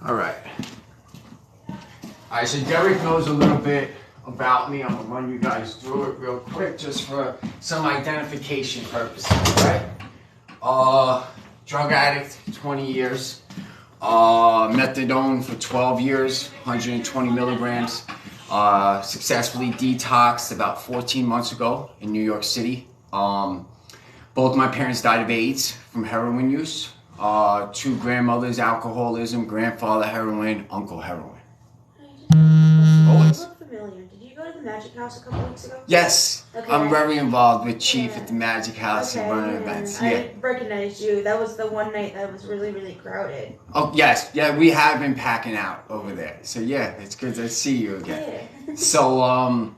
All right. All right, so Derek knows a little bit about me. I'm gonna run you guys through it real quick just for some identification purposes, right? Drug addict, 20 years. Methadone for 12 years, 120 milligrams. Successfully detoxed about 14 months ago in New York City. Both my parents died of AIDS from heroin use. Two grandmothers, alcoholism, grandfather heroin, uncle heroin. You look familiar. Did you go to the Magic House a couple weeks ago? Yes, okay. I'm very involved with Chief at the Magic House and running events. Yeah, I recognized you. That was the one night that was really, really crowded. Oh yes, yeah, we have been packing out over there. So yeah, it's good to see you again. Yeah. So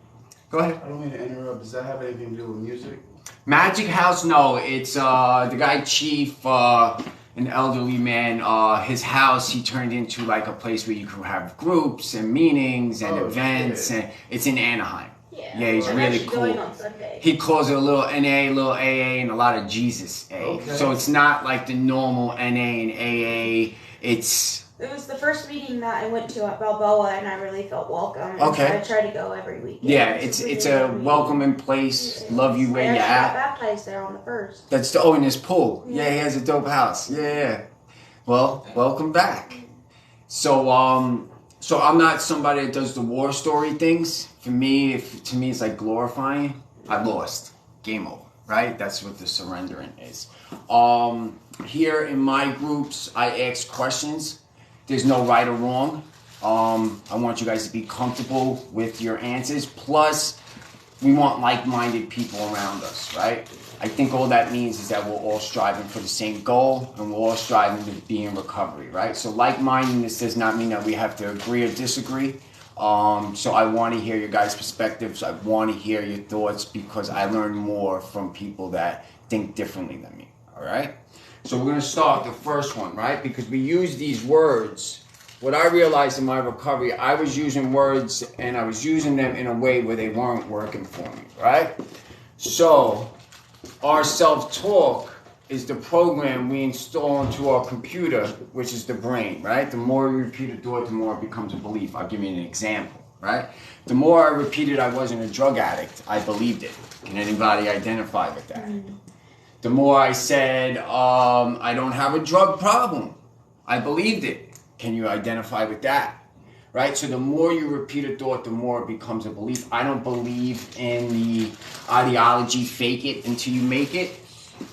go ahead. I don't mean to interrupt. Does that have anything to do with music? Magic House, no, it's the guy Chief, an elderly man. His house he turned into like a place where you could have groups and meetings and events, and it's in Anaheim. Yeah, he's really cool. Going on Sunday. He calls it a little NA, a little AA, and a lot of Jesus A. Okay. So it's not like the normal NA and AA. It was the first meeting that I went to at Balboa, and I really felt welcome. And Okay. I try to go every week. Yeah, it's a welcoming place. Love you where I you're actually got at. baptized there on the first. That's in his pool. Yeah, he has a dope house. Yeah. Well, welcome back. So I'm not somebody that does the war story things. For me, it's like glorifying. I lost. Game over. Right? That's what the surrendering is. Here in my groups, I ask questions. There's no right or wrong. I want you guys to be comfortable with your answers. Plus, we want like-minded people around us, right? I think all that means is that we're all striving for the same goal, and we're all striving to be in recovery, right? So like-mindedness does not mean that we have to agree or disagree. So I want to hear your guys' perspectives. I want to hear your thoughts because I learn more from people that think differently than me, all right? So we're going to start the first one, right? Because we use these words. What I realized in my recovery, I was using words and I was using them in a way where they weren't working for me, right? So our self-talk is the program we install into our computer, which is the brain, right? The more you repeat a thought, the more it becomes a belief. I'll give you an example, right? The more I repeated I wasn't a drug addict, I believed it. Can anybody identify with that? The more I said, I don't have a drug problem, I believed it. Can you identify with that? Right? So the more you repeat a thought, the more it becomes a belief. I don't believe in the ideology, fake it until you make it.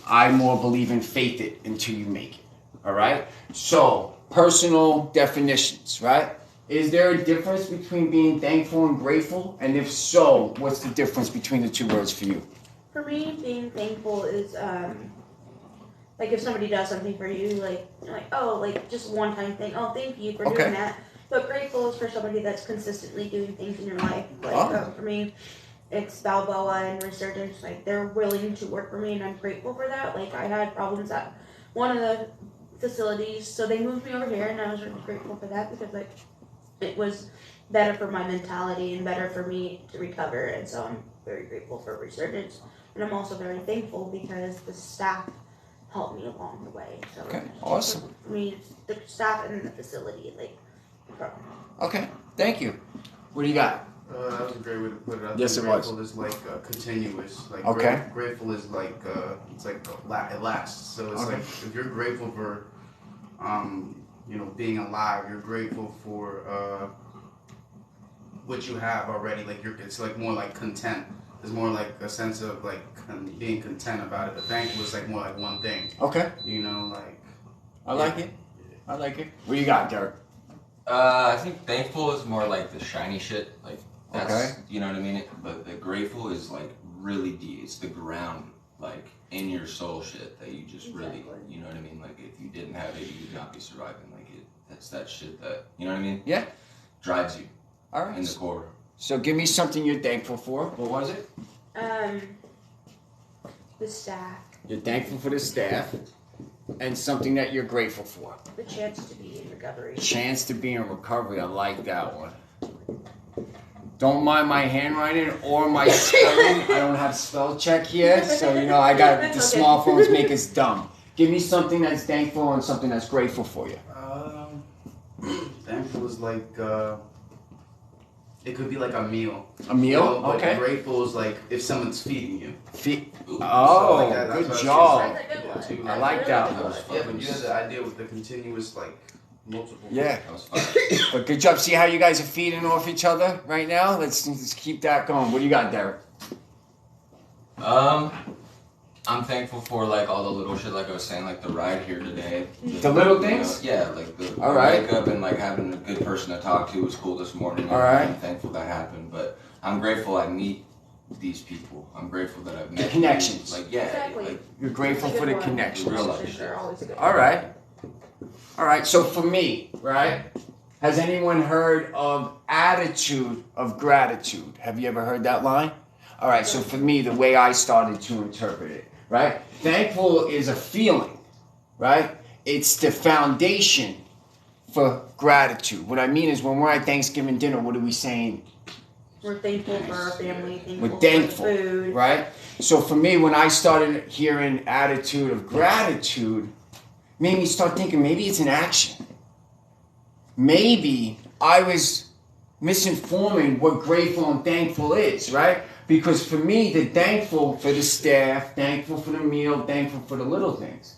I more believe in faith it until you make it. All right? So, personal definitions, right? Is there a difference between being thankful and grateful? And if so, what's the difference between the two words for you? For me, being thankful is like if somebody does something for you, like oh, like just one time thing. Oh, thank you for doing that. But grateful is for somebody that's consistently doing things in your life. Like for me, it's Balboa and Resurgence. Like they're willing to work for me, and I'm grateful for that. Like I had problems at one of the facilities, so they moved me over here, and I was really grateful for that because like it was better for my mentality and better for me to recover. And so I'm very grateful for Resurgence. And I'm also very thankful because the staff helped me along the way. So okay, awesome. For me, it's the staff and the facility, like. Okay, thank you. What do you got? That was a great way to put it. Yes, it was. Grateful is like continuous. Like okay. Grateful is like it's like it lasts. So it's like if you're grateful for, being alive, you're grateful for what you have already. Like it's like more like content. There's more like a sense of like being content about it. But thankful is like more like one thing. Okay. Like. I like it. I like it. What you got, Derek? I think thankful is more like the shiny shit. Like that's, okay. You know what I mean? But the grateful is like really deep. It's the ground, like in your soul shit that you just really, you know what I mean? Like if you didn't have it, you would not be surviving. Like that's that shit that, you know what I mean? Yeah. Drives you. All right. In the core. So give me something you're thankful for. What was it? The staff. You're thankful for the staff. And something that you're grateful for. The chance to be in recovery. Chance to be in recovery. I like that one. Don't mind my handwriting or my spelling. I don't have spell check here, so I got the smartphones make us dumb. Give me something that's thankful and something that's grateful for you. like it could be like a meal. A meal? You know, but Okay. grateful is like if someone's feeding you. Oh, like that's good what I was job. That's a good one. too. I That's like a that really one. good Yeah, but you had the idea with the continuous like multiple. Yeah. That was fire. But good job. See how you guys are feeding off each other right now? Let's keep that going. What do you got, Derek? I'm thankful for like all the little shit, like I was saying, like the ride here today. The little things? Yeah, like the All right. wake up and like having a good person to talk to was cool this morning. All right. I'm thankful that happened, but I'm grateful I meet these people. I'm grateful that I've met connections. Like yeah, Exactly. like You're grateful That's a for good the one. connection. Real life Connections are always a good All one. right. All right. So for me, right? Has anyone heard of attitude of gratitude? Have you ever heard that line? All right. So for me, the way I started to interpret it, right? Thankful is a feeling, right? It's the foundation for gratitude. What I mean is when we're at Thanksgiving dinner, what are we saying? We're thankful for our family, thankful We're thankful, for the food. right? So for me, when I started hearing attitude of gratitude, made me start thinking maybe it's an action. Maybe I was misinforming what grateful and thankful is, right? Because for me, the thankful for the staff, thankful for the meal, thankful for the little things.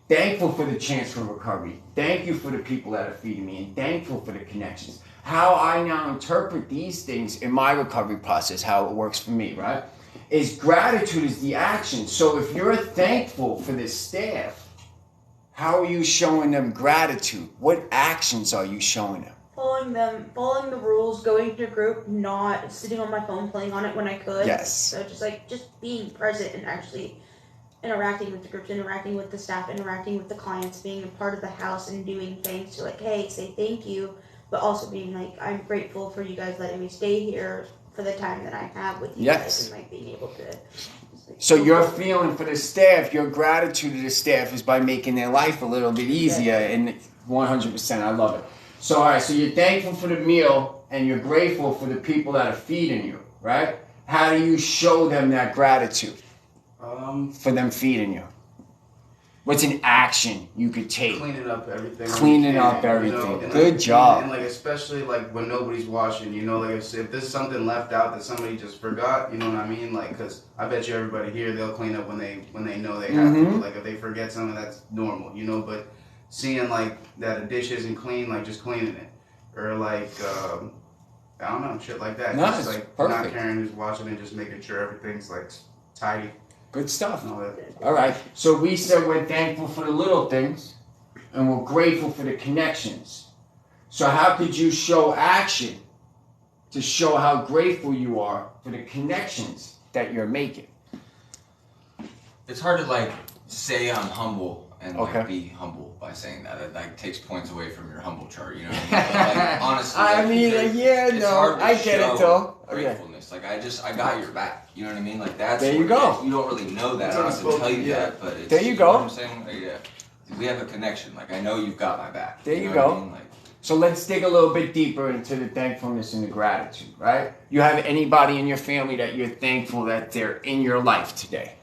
Thankful for the chance for recovery. Thank you for the people that are feeding me, and thankful for the connections. How I now interpret these things in my recovery process, how it works for me, right? Is gratitude is the action. So if you're thankful for the staff, how are you showing them gratitude? What actions are you showing them? Following the rules, going to a group, not sitting on my phone playing on it when I could. Yes. So just being present and actually interacting with the groups, interacting with the staff, interacting with the clients, being a part of the house and doing things to like, hey, say thank you, but also being like, I'm grateful for you guys letting me stay here for the time that I have with you Yes. guys and like being able to. Just, like, So your feeling for the staff, your gratitude to the staff is by making their life a little bit easier, and 100%, I love it. So all right, so you're thankful for the meal and you're grateful for the people that are feeding you, right? How do you show them that gratitude for them feeding you? What's an action you could take? Cleaning up everything. when Cleaning you up can, everything. and Good job. And like especially like when nobody's watching, you know, like if there's something left out that somebody just forgot, you know what I mean? Like, cause I bet you everybody here they'll clean up when they know they have to. Mhm. Like if they forget something, that's normal, you know. But seeing like that a dish isn't clean, like just cleaning it, or like I don't know, shit like that. Nice, Just like perfect. not caring who's watching and just making sure everything's like tidy Good stuff. and all that. All right, so we said we're thankful for the little things and we're grateful for the connections. So how could you show action to show how grateful you are for the connections that you're making? It's hard to like say I'm humble and like Okay. be humble by saying that. It like takes points away from your humble chart, you know what I mean? But, like, honestly, I like, mean, yeah, it's no, hard to I get it show though. Okay. Gratefulness. Like I got your back. You know what I mean? Like that's There you what it go. is. You don't really know that. It's I don't have to unspoken, tell you yeah. that, but it's, There you know go. what I'm saying? Like, yeah. We have a connection. Like I know you've got my back. There you know go. what I mean? Like, So let's dig a little bit deeper into the thankfulness and the gratitude, right? You have anybody in your family that you're thankful that they're in your life today?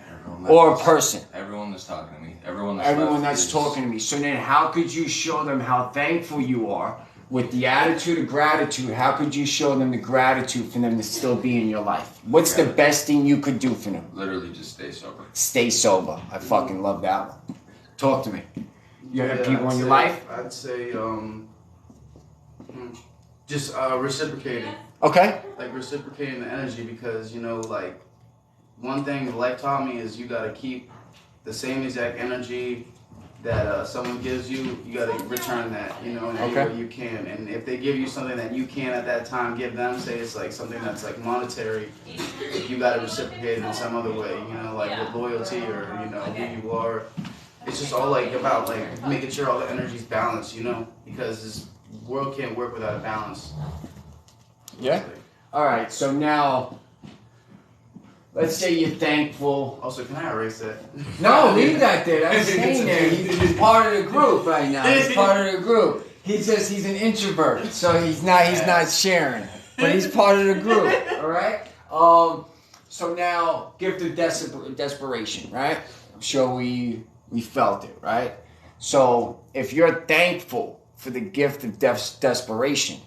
everyone Or a that's- person? Everyone that's talking to me. Everyone Everyone left that's is- talking to me. So then how could you show them how thankful you are with the attitude of gratitude? How could you show them the gratitude for them to still be in your life? What's the best thing you could do for them? Literally just stay sober. Stay sober. I fucking love that one. Talk to me. You have people I'd in your say- life? I'd say just reciprocating. Okay. Like reciprocating the energy, because you know, like one thing life taught me is you gotta keep the same exact energy that someone gives you. You gotta return that, you know, in any Okay. way you can. And if they give you something that you can at that time give them, say it's like something that's like monetary, you gotta reciprocate it in some other way, you know, like with loyalty or you know who you are. It's just all like about like making sure all the energy's balanced, you know, because this world can't work without a balance. Yeah. All right. So now, let's say you're thankful. Also, can I erase that? No, leave that there. That's staying there. He's part of the group right now. He's part of the group. He's an introvert, so he's not sharing. But he's part of the group. All right. So now, gift of desperation, right? I'm sure we felt it, right? So if you're thankful for the gift of desperation,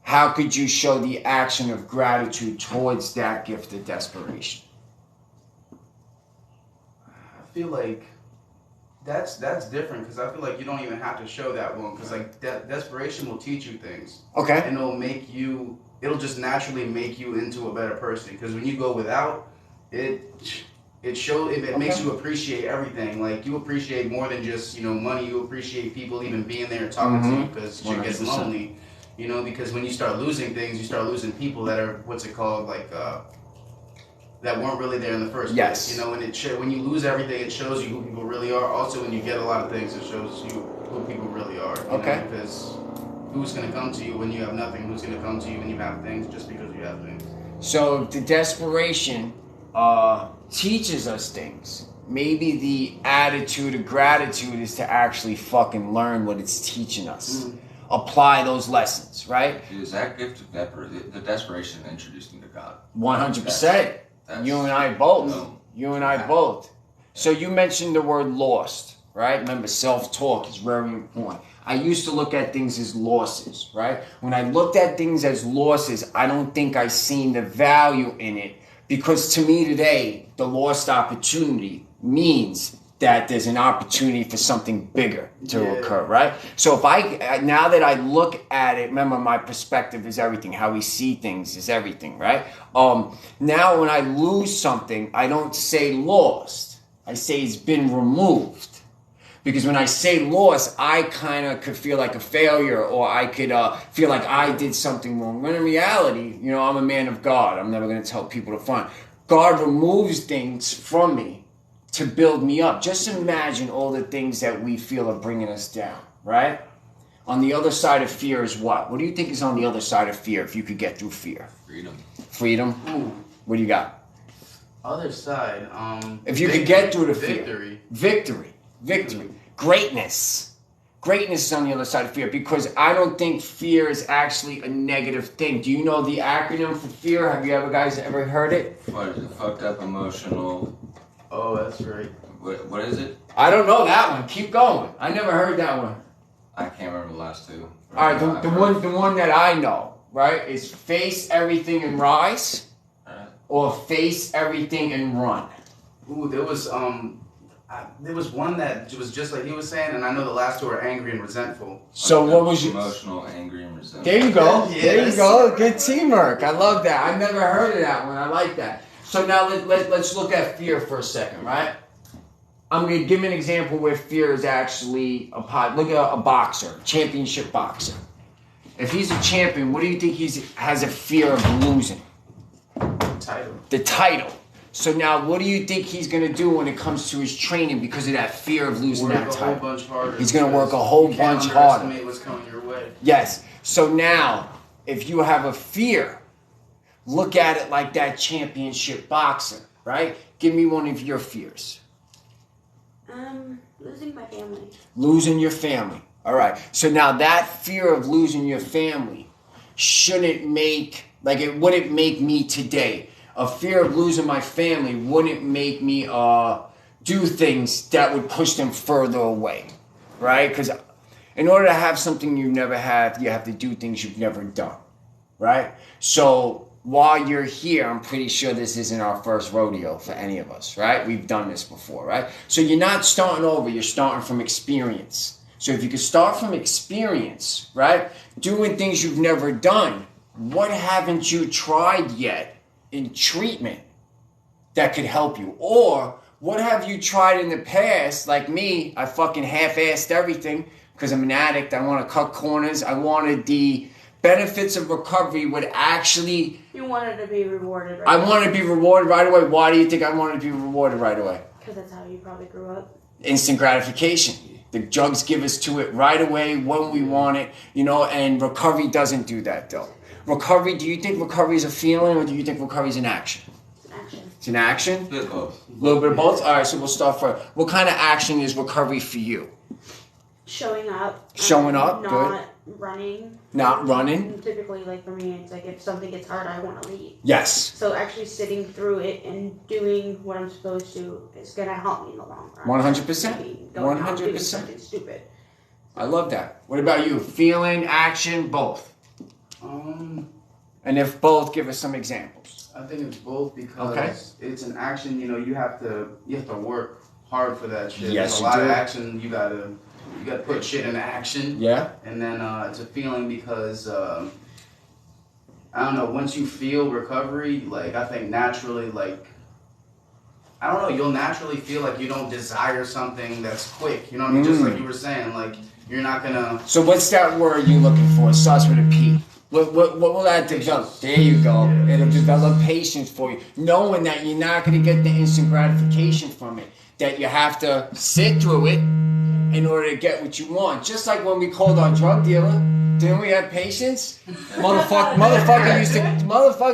how could you show the action of gratitude towards that gift of desperation? I feel like that's different because I feel like you don't even have to show that one because like desperation will teach you things. Okay. And it'll just naturally make you into a better person because when you go without, it makes you appreciate everything. Like you appreciate more than just money. You appreciate people even being there and talking to you because shit gets lonely. Because when you start losing things, you start losing people that are that weren't really there in the first place. And when you lose everything, it shows you who people really are. Also, when you get a lot of things, it shows you who people really are. Okay. Because who's going to come to you when you have nothing? Who's going to come to you when you have things just because you have things? So the desperation teaches us things. Maybe the attitude of gratitude is to actually fucking learn what it's teaching us. Apply those lessons, right? Is that gift of the desperation introduced me to God? 100%. You and I both. You and I both. So you mentioned the word lost, right? Remember, self-talk is very important. I used to look at things as losses, right? When I looked at things as losses, I don't think I seen the value in it because to me today, the lost opportunity means that there's an opportunity for something bigger to occur, right? So now that I look at it, remember my perspective is everything. How we see things is everything, right? Now when I lose something, I don't say lost. I say it's been removed. Because when I say lost, I kind of could feel like a failure or I could feel like I did something wrong. When in reality, I'm a man of God. I'm never going to tell people to front. God removes things from me to build me up. Just imagine all the things that we feel are bringing us down, right? On the other side of fear is what? What do you think is on the other side of fear if you could get through fear? Freedom? Ooh. What do you got? Other side, if you could get through the fear. Victory. Greatness. Greatness is on the other side of fear because I don't think fear is actually a negative thing. Do you know the acronym for fear? Have you guys ever heard it? What is it? Fucked up emotional. Oh, that's right. What is it? I don't know that one. Keep going. I never heard that one. I can't remember the last two. All right, the one that I know, right, is face everything and rise, or face everything and run. Ooh, there was one that was just like he was saying, and I know the last two are angry and resentful. So what was your emotional, angry, and resentful? There you go. Yes. There you go. Good teamwork. I love that. I never heard of that one. I like that. So now let's look at fear for a second, right? I'm going to give an example where fear is actually look at a boxer, championship boxer. If he's a champion, what do you think he has a fear of losing? The title. So now what do you think he's going to do when it comes to his training because of that fear of losing that title? Work a whole bunch harder. He's going to work a whole bunch harder. You can't underestimate what's coming your way. Yes. So now, if you have a fear, look at it like that championship boxer, right? Give me one of your fears. Losing my family. Losing your family. All right. So now that fear of losing your family wouldn't make me today. A fear of losing my family wouldn't make me do things that would push them further away, right? Because in order to have something you've never had, you have to do things you've never done, right? So while you're here, I'm pretty sure this isn't our first rodeo for any of us, right? We've done this before, right? So you're not starting over, you're starting from experience. So if you could start from experience, right? Doing things you've never done, what haven't you tried yet in treatment that could help you? Or what have you tried in the past? Like me, I fucking half-assed everything because I'm an addict. I want to cut corners. I wanted the benefits of recovery would actually... You wanted to be rewarded right I away. wanted to be rewarded right away. Why do you think I wanted to be rewarded right away? Because that's how you probably grew up. Instant gratification. The drugs give us to it right away when we want it, and recovery doesn't do that though. Recovery, do you think recovery is a feeling or do you think recovery is an action? It's an action. It's an action? A bit of both. A little bit of both? All right, so we'll start first. What kind of action is recovery for you? Showing up. Showing up, not good. Running. Not running? And typically, like for me, it's like if something gets hard, I want to leave. Yes. So actually sitting through it and doing what I'm supposed to is going to help me in the long run. 100%. I mean, going out doing 100%. something stupid. I love that. What about you? Feeling, action, both. And if both, give us some examples. I think it's both because Okay. it's an action. You know, you have to work hard for that shit. Yes, There's a you lot do. of action. You gotta put shit into action. Yeah. And then it's a feeling because I don't know. Once you feel recovery, like I think naturally, like I don't know, you'll naturally feel like you don't desire something that's quick. You know what I mean? Just like you were saying, like you're not gonna. So what's that word you're looking for? It starts with a P. What will that develop? There you go. Yeah. It'll develop patience for you, knowing that you're not going to get the instant gratification from it. That you have to sit through it in order to get what you want. Just like when we called our drug dealer, didn't we have patience? Motherfucker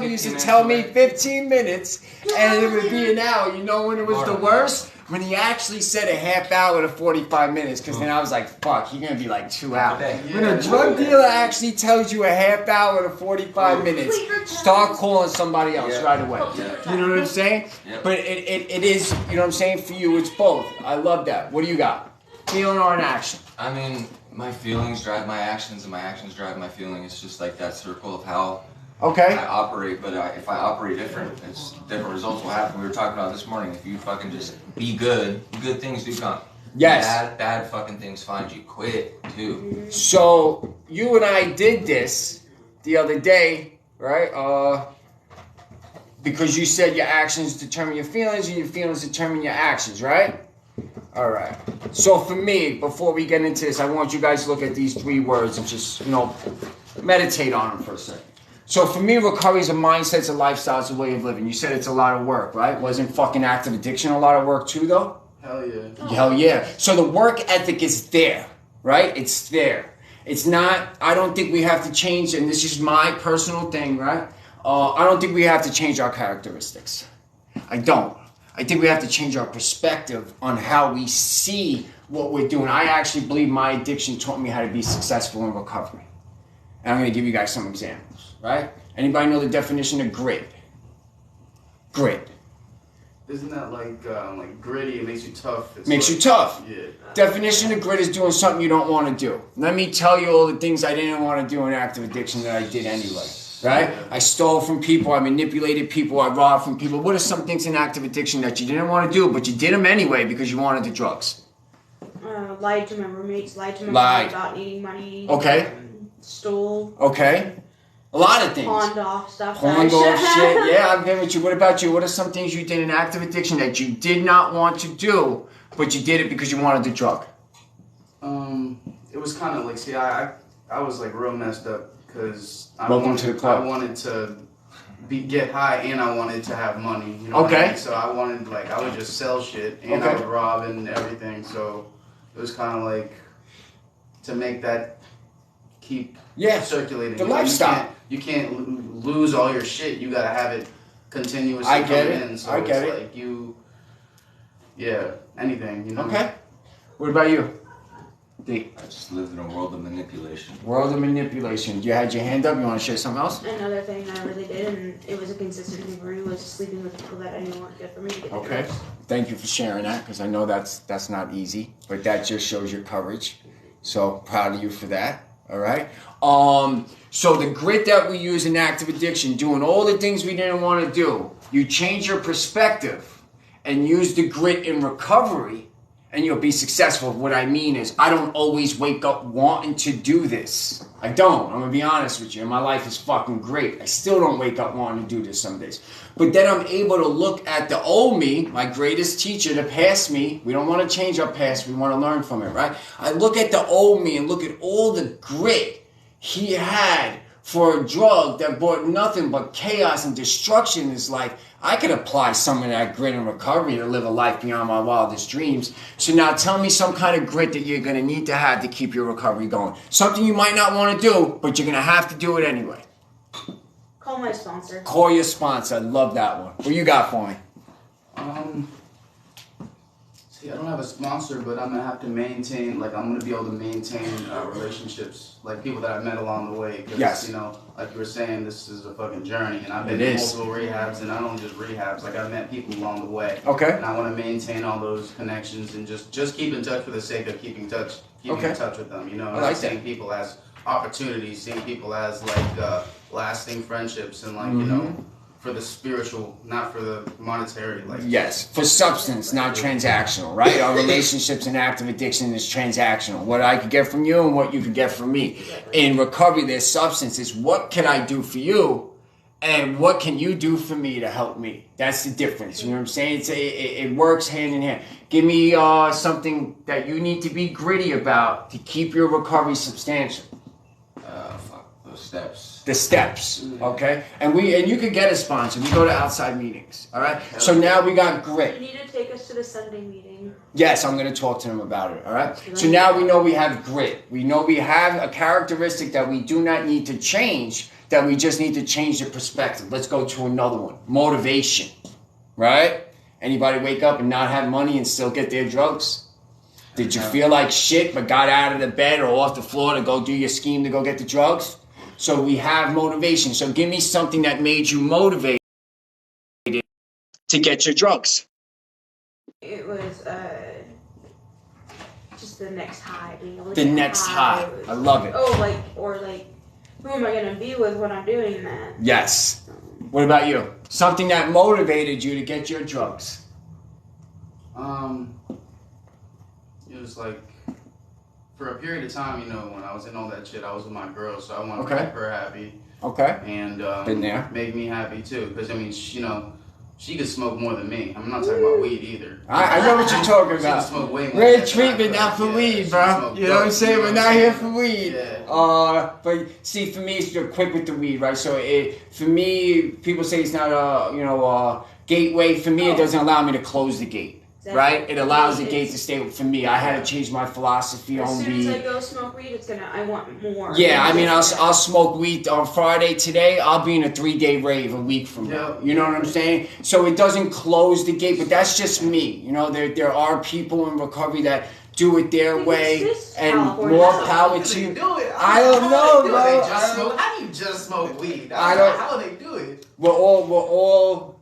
used to tell me 15 minutes, and it would be an hour. You know when it was the worst? When he actually said a half hour to 45 minutes, because then I was like, fuck, you're going to be like 2 hours. When a drug dealer actually tells you a half hour to 45 minutes, start calling somebody else right away. You know what I'm saying? But it is, you know what I'm saying? For you, it's both. I love that. What do you got? Feeling or an action? I mean, my feelings drive my actions, and my actions drive my feeling. It's just like that circle of how Okay. I operate. But if I operate different, different results will happen. We were talking about this morning. If you fucking just be good things do come. Yes. Bad fucking things find you quick too. So you and I did this the other day, right? Because you said your actions determine your feelings, and your feelings determine your actions, right? All right. So for me, before we get into this, I want you guys to look at these 3 words and just, meditate on them for a second. So for me, recovery is a mindset, it's a lifestyle, it's a way of living. You said it's a lot of work, right? Wasn't fucking active addiction a lot of work too, though? Hell yeah. Hell yeah. So the work ethic is there, right? It's there. It's not, I don't think we have to change, and this is my personal thing, right? I don't think we have to change our characteristics. I don't. I think we have to change our perspective on how we see what we're doing. I actually believe my addiction taught me how to be successful in recovery. And I'm going to give you guys some examples, right? Anybody know the definition of grit? Grit. Isn't that like gritty? It makes you tough. Makes you tough. Yeah. Definition of grit is doing something you don't want to do. Let me tell you all the things I didn't want to do in active addiction that I did anyway. Right? I stole from people, I manipulated people, I robbed from people. What are some things in active addiction that you didn't want to do, but you did them anyway because you wanted the drugs? Lied to my roommates, lied to my mom about needing money. Okay. Stole. Okay. A lot of things. Pawned off stuff. Pawned off shit. Yeah, I'm getting with you. What about you? What are some things you did in active addiction that you did not want to do, but you did it because you wanted the drug? It was kind of like, see, I was like real messed up. Because I wanted to get high and I wanted to have money. You know what I mean? So I wanted, I would just sell shit and I would rob and everything. So it was kind of like to make that keep circulating. The lifestyle. You can't lose all your shit. You gotta have it continuously. I get it. In. So I get it's it. like anything. You know. Okay. What about you? D. I just lived in a world of manipulation. World of manipulation. You had your hand up. You want to share something else? Another thing I really did, and it was a consistent thing for me, was sleeping with people that I knew weren't good for me to get Okay. drugs. Thank you for sharing that, because I know that's not easy, but that just shows your courage. So proud of you for that. All right. So the grit that we use in active addiction, doing all the things we didn't want to do, you change your perspective and use the grit in recovery, and you'll be successful. What I mean is, I don't always wake up wanting to do this. I don't. I'm going to be honest with you. And my life is fucking great. I still don't wake up wanting to do this some days. But then I'm able to look at the old me, my greatest teacher, the past me. We don't want to change our past. We want to learn from it, right? I look at the old me and look at all the grit he had for a drug that brought nothing but chaos and destruction in his life. I could apply some of that grit and recovery to live a life beyond my wildest dreams. So now tell me some kind of grit that you're going to need to have to keep your recovery going. Something you might not want to do, but you're going to have to do it anyway. Call my sponsor. Call your sponsor. I love that one. What you got for me? See, I don't have a sponsor, but I'm gonna have to maintain. I'm gonna be able to maintain relationships, like people that I've met along the way. Cause, Yes. Like you were saying, this is a fucking journey, and I've been It in is. multiple rehabs, and not only just rehabs. I've met people along the way. Okay. And I want to maintain all those connections and just keep in touch for the sake of keeping keeping Okay. in touch with them. You know, I not like seeing that. people as opportunities, seeing people as like lasting friendships, and like you know, for the spiritual, not for the monetary. Like Yes, for substance, not transactional, right? Our relationships and active addiction is transactional. What I could get from you and what you could get from me. In recovery, there's substance. It's what can I do for you, and what can you do for me to help me? That's the difference. You know what I'm saying? It works hand in hand. Give me something that you need to be gritty about to keep your recovery substantial. Fuck those steps. The steps, okay? And you could get a sponsor. We go to outside meetings, all right? So now we got You grit. need to take us to the Sunday meeting. Yes, I'm going to talk to them about it, all right? So now we know we have grit. We know we have a characteristic that we do not need to change, that we just need to change the perspective. Let's go to another one. Motivation, right? Anybody wake up and not have money and still get their drugs? Did you feel like shit but got out of the bed or off the floor to go do your scheme to go get the drugs? So we have motivation. So give me something that made you motivated to get your drugs. It was just the next high, being able to The get next high. I love it. Oh, like, who am I gonna be with when I'm doing that? Yes. What about you? Something that motivated you to get your drugs. It was like for a period of time, you know, when I was in all that shit, I was with my girl, so I wanted Okay. to keep her happy Okay. and Been there. make me happy too. Because I mean, you know, she could smoke more than me. I'm not talking about weed either. I know what you're talking She could about. smoke way more. We're in than treatment, I not could. for Yeah, weed, she bro. smoked You know what I'm dope, saying? you We're know not what I'm here saying? for weed. Yeah. But see, for me, you're quick with the weed, right? So for me, people say it's not a gateway. For me, it doesn't allow me to close the gate. Exactly. Right? It allows the gate to stay. For me, I had to change my philosophy As on soon as I weed. go smoke weed, I want more. Yeah, I mean, I'll smoke weed on Friday today. I'll be in a 3-day rave a week from now. Yeah. You know what I'm saying? So it doesn't close the gate, but that's just me. You know, there are people in recovery that do it their way, and more power to you. I don't know, bro. How do you just smoke weed? I don't- How do they do it? We're all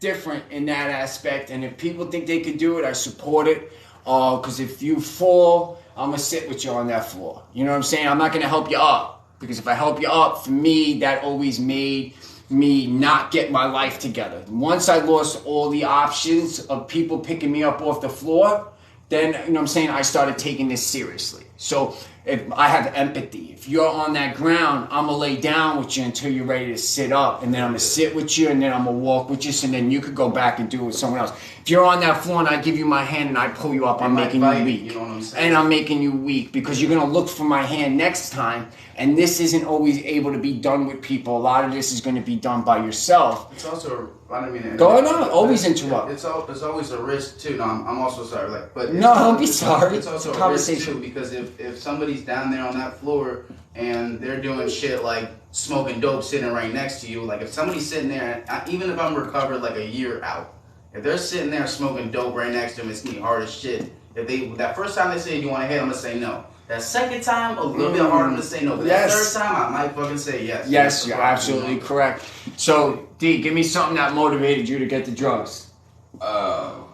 different in that aspect, and if people think they can do it, I support it. Because if you fall, I'm gonna sit with you on that floor. You know what I'm saying? I'm not gonna help you up, because if I help you up, for me, that always made me not get my life together. Once I lost all the options of people picking me up off the floor, then, you know what I'm saying, I started taking this seriously. So if I have empathy, if you're on that ground, I'm going to lay down with you until you're ready to sit up. And then I'm going to sit with you, and then I'm going to walk with you, so then you could go back and do it with someone else. If you're on that floor and I give you my hand and I pull you up, I'm making you weak. You know what I'm saying? And I'm making you weak because you're going to look for my hand next time. And this isn't always able to be done with people. A lot of this is going to be done by yourself. It's also, I don't mean to Go on, always interrupt. It's always a risk too. No, I'm also sorry. Like, but No, don't be sorry. It's also It's a a risk conversation. too, because if somebody's down there on that floor and they're doing shit like smoking dope sitting right next to you, like if somebody's sitting there, even if I'm recovered like a year out, if they're sitting there smoking dope right next to them, it's gonna be hard as shit. If that first time they say, "Do you want to hit?" I'm gonna say no. That second time, a little bit harder to say no. But Yes. that third time, I might fucking say yes. Yes, you're absolutely correct. So, D, give me something that motivated you to get the drugs.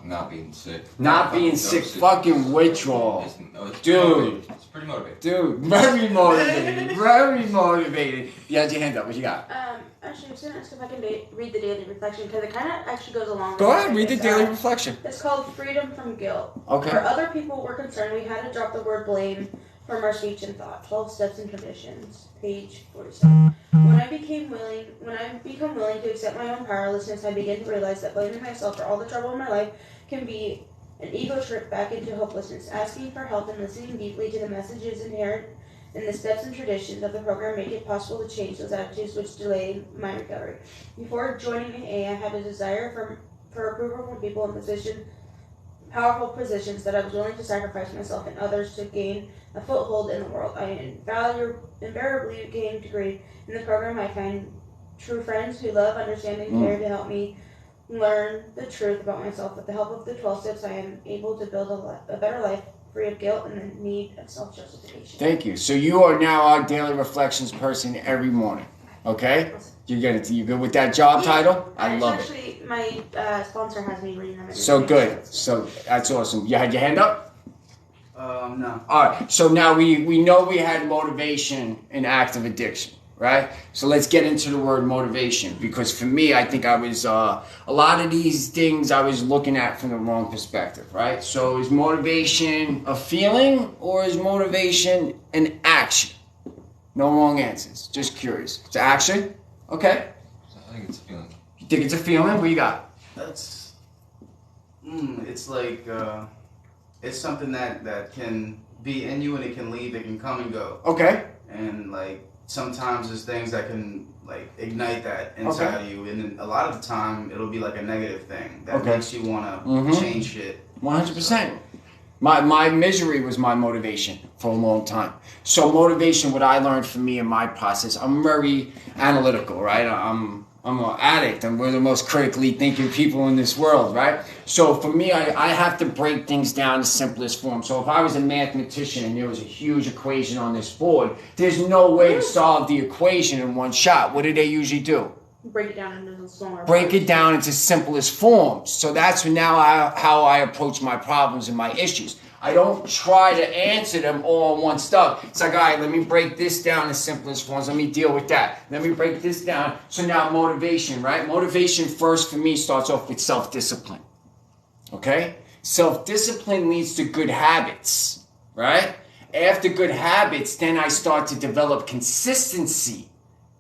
Not being sick. Not being sick, fucking withdrawal. It's Dude. motivated. It's pretty motivated. Dude, very motivated. Very motivated. You had your hand up. What you got? Actually, I was gonna ask if I can read the daily reflection because it kind of actually goes along. Go with ahead, it. read the It's, daily reflection. It's called Freedom from Guilt. Okay. Where other people were concerned, we had to drop the word blame from our speech and thought. 12 Steps and Traditions, page 47. When I become willing to accept my own powerlessness, I begin to realize that blaming myself for all the trouble in my life can be an ego trip back into hopelessness. Asking for help and listening deeply to the messages inherent in the steps and traditions of the program make it possible to change those attitudes which delay my recovery. Before joining AA, I had a desire for approval from people in powerful positions that I was willing to sacrifice myself and others to gain a foothold in the world. I invariably gained degree. In the program, I find true friends who love, understand, and care to help me learn the truth about myself. With the help of the 12 steps, I am able to build a better life free of guilt and the need of self-justification. Thank you. So you are now our daily reflections person every morning. Okay? You good with that job title? I love it. Actually, my sponsor has me reading them. So good. So that's awesome. You had your hand up? No. All right, so now we know we had motivation in active addiction, right? So let's get into the word motivation, because for me, I think I was, a lot of these things I was looking at from the wrong perspective, right? So is motivation a feeling or is motivation an action? No wrong answers, just curious. It's action? Okay. I think it's a feeling. You think it's a feeling? What you got? That's. It's like it's something that can be in you and it can leave. It can come and go. Okay. And like sometimes there's things that can like ignite that inside of you, and then a lot of the time it'll be like a negative thing that makes you want to change shit. 100%. My misery was my motivation for a long time. So motivation, what I learned from me in my process, I'm very analytical, right? I'm an addict, and we're the most critically thinking people in this world, right? So for me, I have to break things down to simplest form. So if I was a mathematician and there was a huge equation on this board, there's no way to solve the equation in one shot. What do they usually do? Break it down into smaller Break parts. it down into simplest forms. So that's how I approach my problems and my issues. I don't try to answer them all in one stuff. It's like, all right, let me break this down in simplest forms. Let me deal with that. Let me break this down. So now motivation, right? Motivation first for me starts off with self-discipline. Okay? Self-discipline leads to good habits, right? After good habits, then I start to develop consistency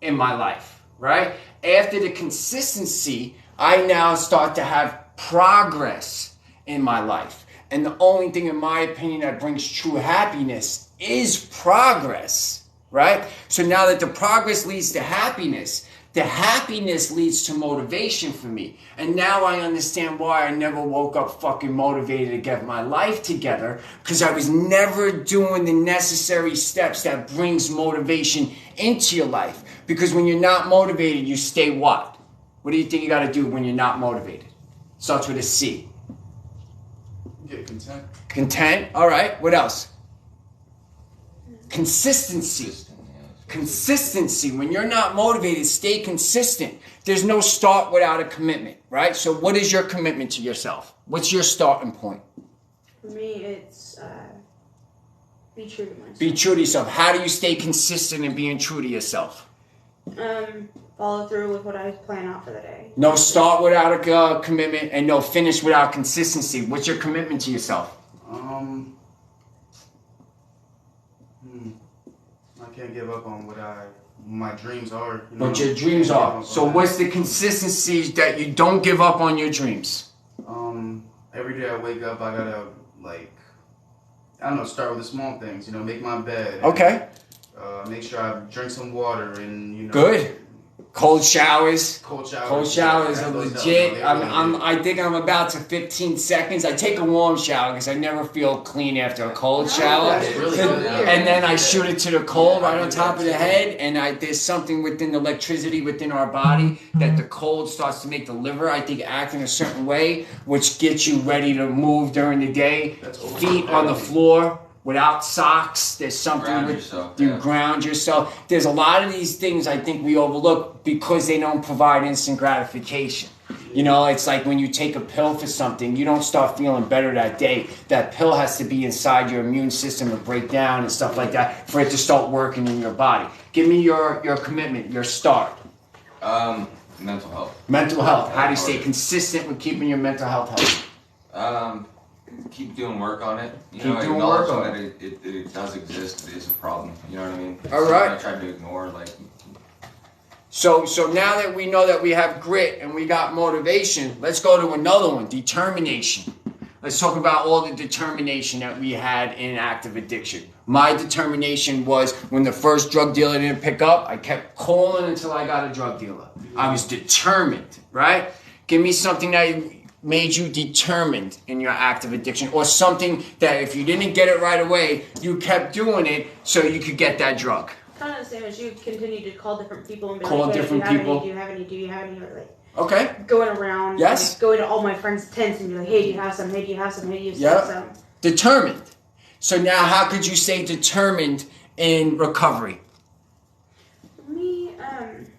in my life, right? After the consistency, I now start to have progress in my life. And the only thing, in my opinion, that brings true happiness is progress, right? So now that the progress leads to happiness, the happiness leads to motivation for me. And now I understand why I never woke up fucking motivated to get my life together, because I was never doing the necessary steps that brings motivation into your life. Because when you're not motivated, you stay what? What do you think you got to do when you're not motivated? Starts with a C. Get content. Content. All right. What else? Consistency. Consistency. When you're not motivated, stay consistent. There's no start without a commitment, right? So what is your commitment to yourself? What's your starting point? For me, it's be true to myself. Be true to yourself. How do you stay consistent in being true to yourself? Follow through with what I plan out for the day. No start without a commitment, and no finish without consistency. What's your commitment to yourself? I can't give up on what my dreams are. You know? What your dreams are. So what's the consistency that you don't give up on your dreams? Every day I wake up, I gotta I don't know, start with the small things. You know, make my bed. Okay. Make sure I drink some water and Good. Cold showers. Cold showers. Cold showers are legit. I think I'm about to 15 seconds. I take a warm shower because I never feel clean after a cold shower. That's really good. And then I shoot it to the cold right on top of the head. And there's something within the electricity within our body that the cold starts to make the liver, I think, act in a certain way, which gets you ready to move during the day. Feet on the floor. Without socks, there's something you ground yourself. There's a lot of these things I think we overlook because they don't provide instant gratification. You know, it's like when you take a pill for something, you don't start feeling better that day. That pill has to be inside your immune system to break down and stuff like that for it to start working in your body. Give me your commitment, your start. Mental health. Mental health. How do you stay consistent with keeping your mental health healthy? Keep doing work on it. Keep doing work on that it does exist. It is a problem. You know what I mean? All right. I tried to ignore So now that we know that we have grit and we got motivation, let's go to another one, determination. Let's talk about all the determination that we had in active addiction. My determination was when the first drug dealer didn't pick up, I kept calling until I got a drug dealer. I was determined, right? Give me something that made you determined in your active addiction, or something that if you didn't get it right away, you kept doing it so you could get that drug. Kind of the same as you continue to call different people and be Call like, hey, different people. Do you have any, or like Okay. going around, Yes. like, going to all my friends' tents and be like, hey, do you have some? Hey, do you have some? Hey, do you have Yep. some? Determined. So now how could you say determined in recovery? For me,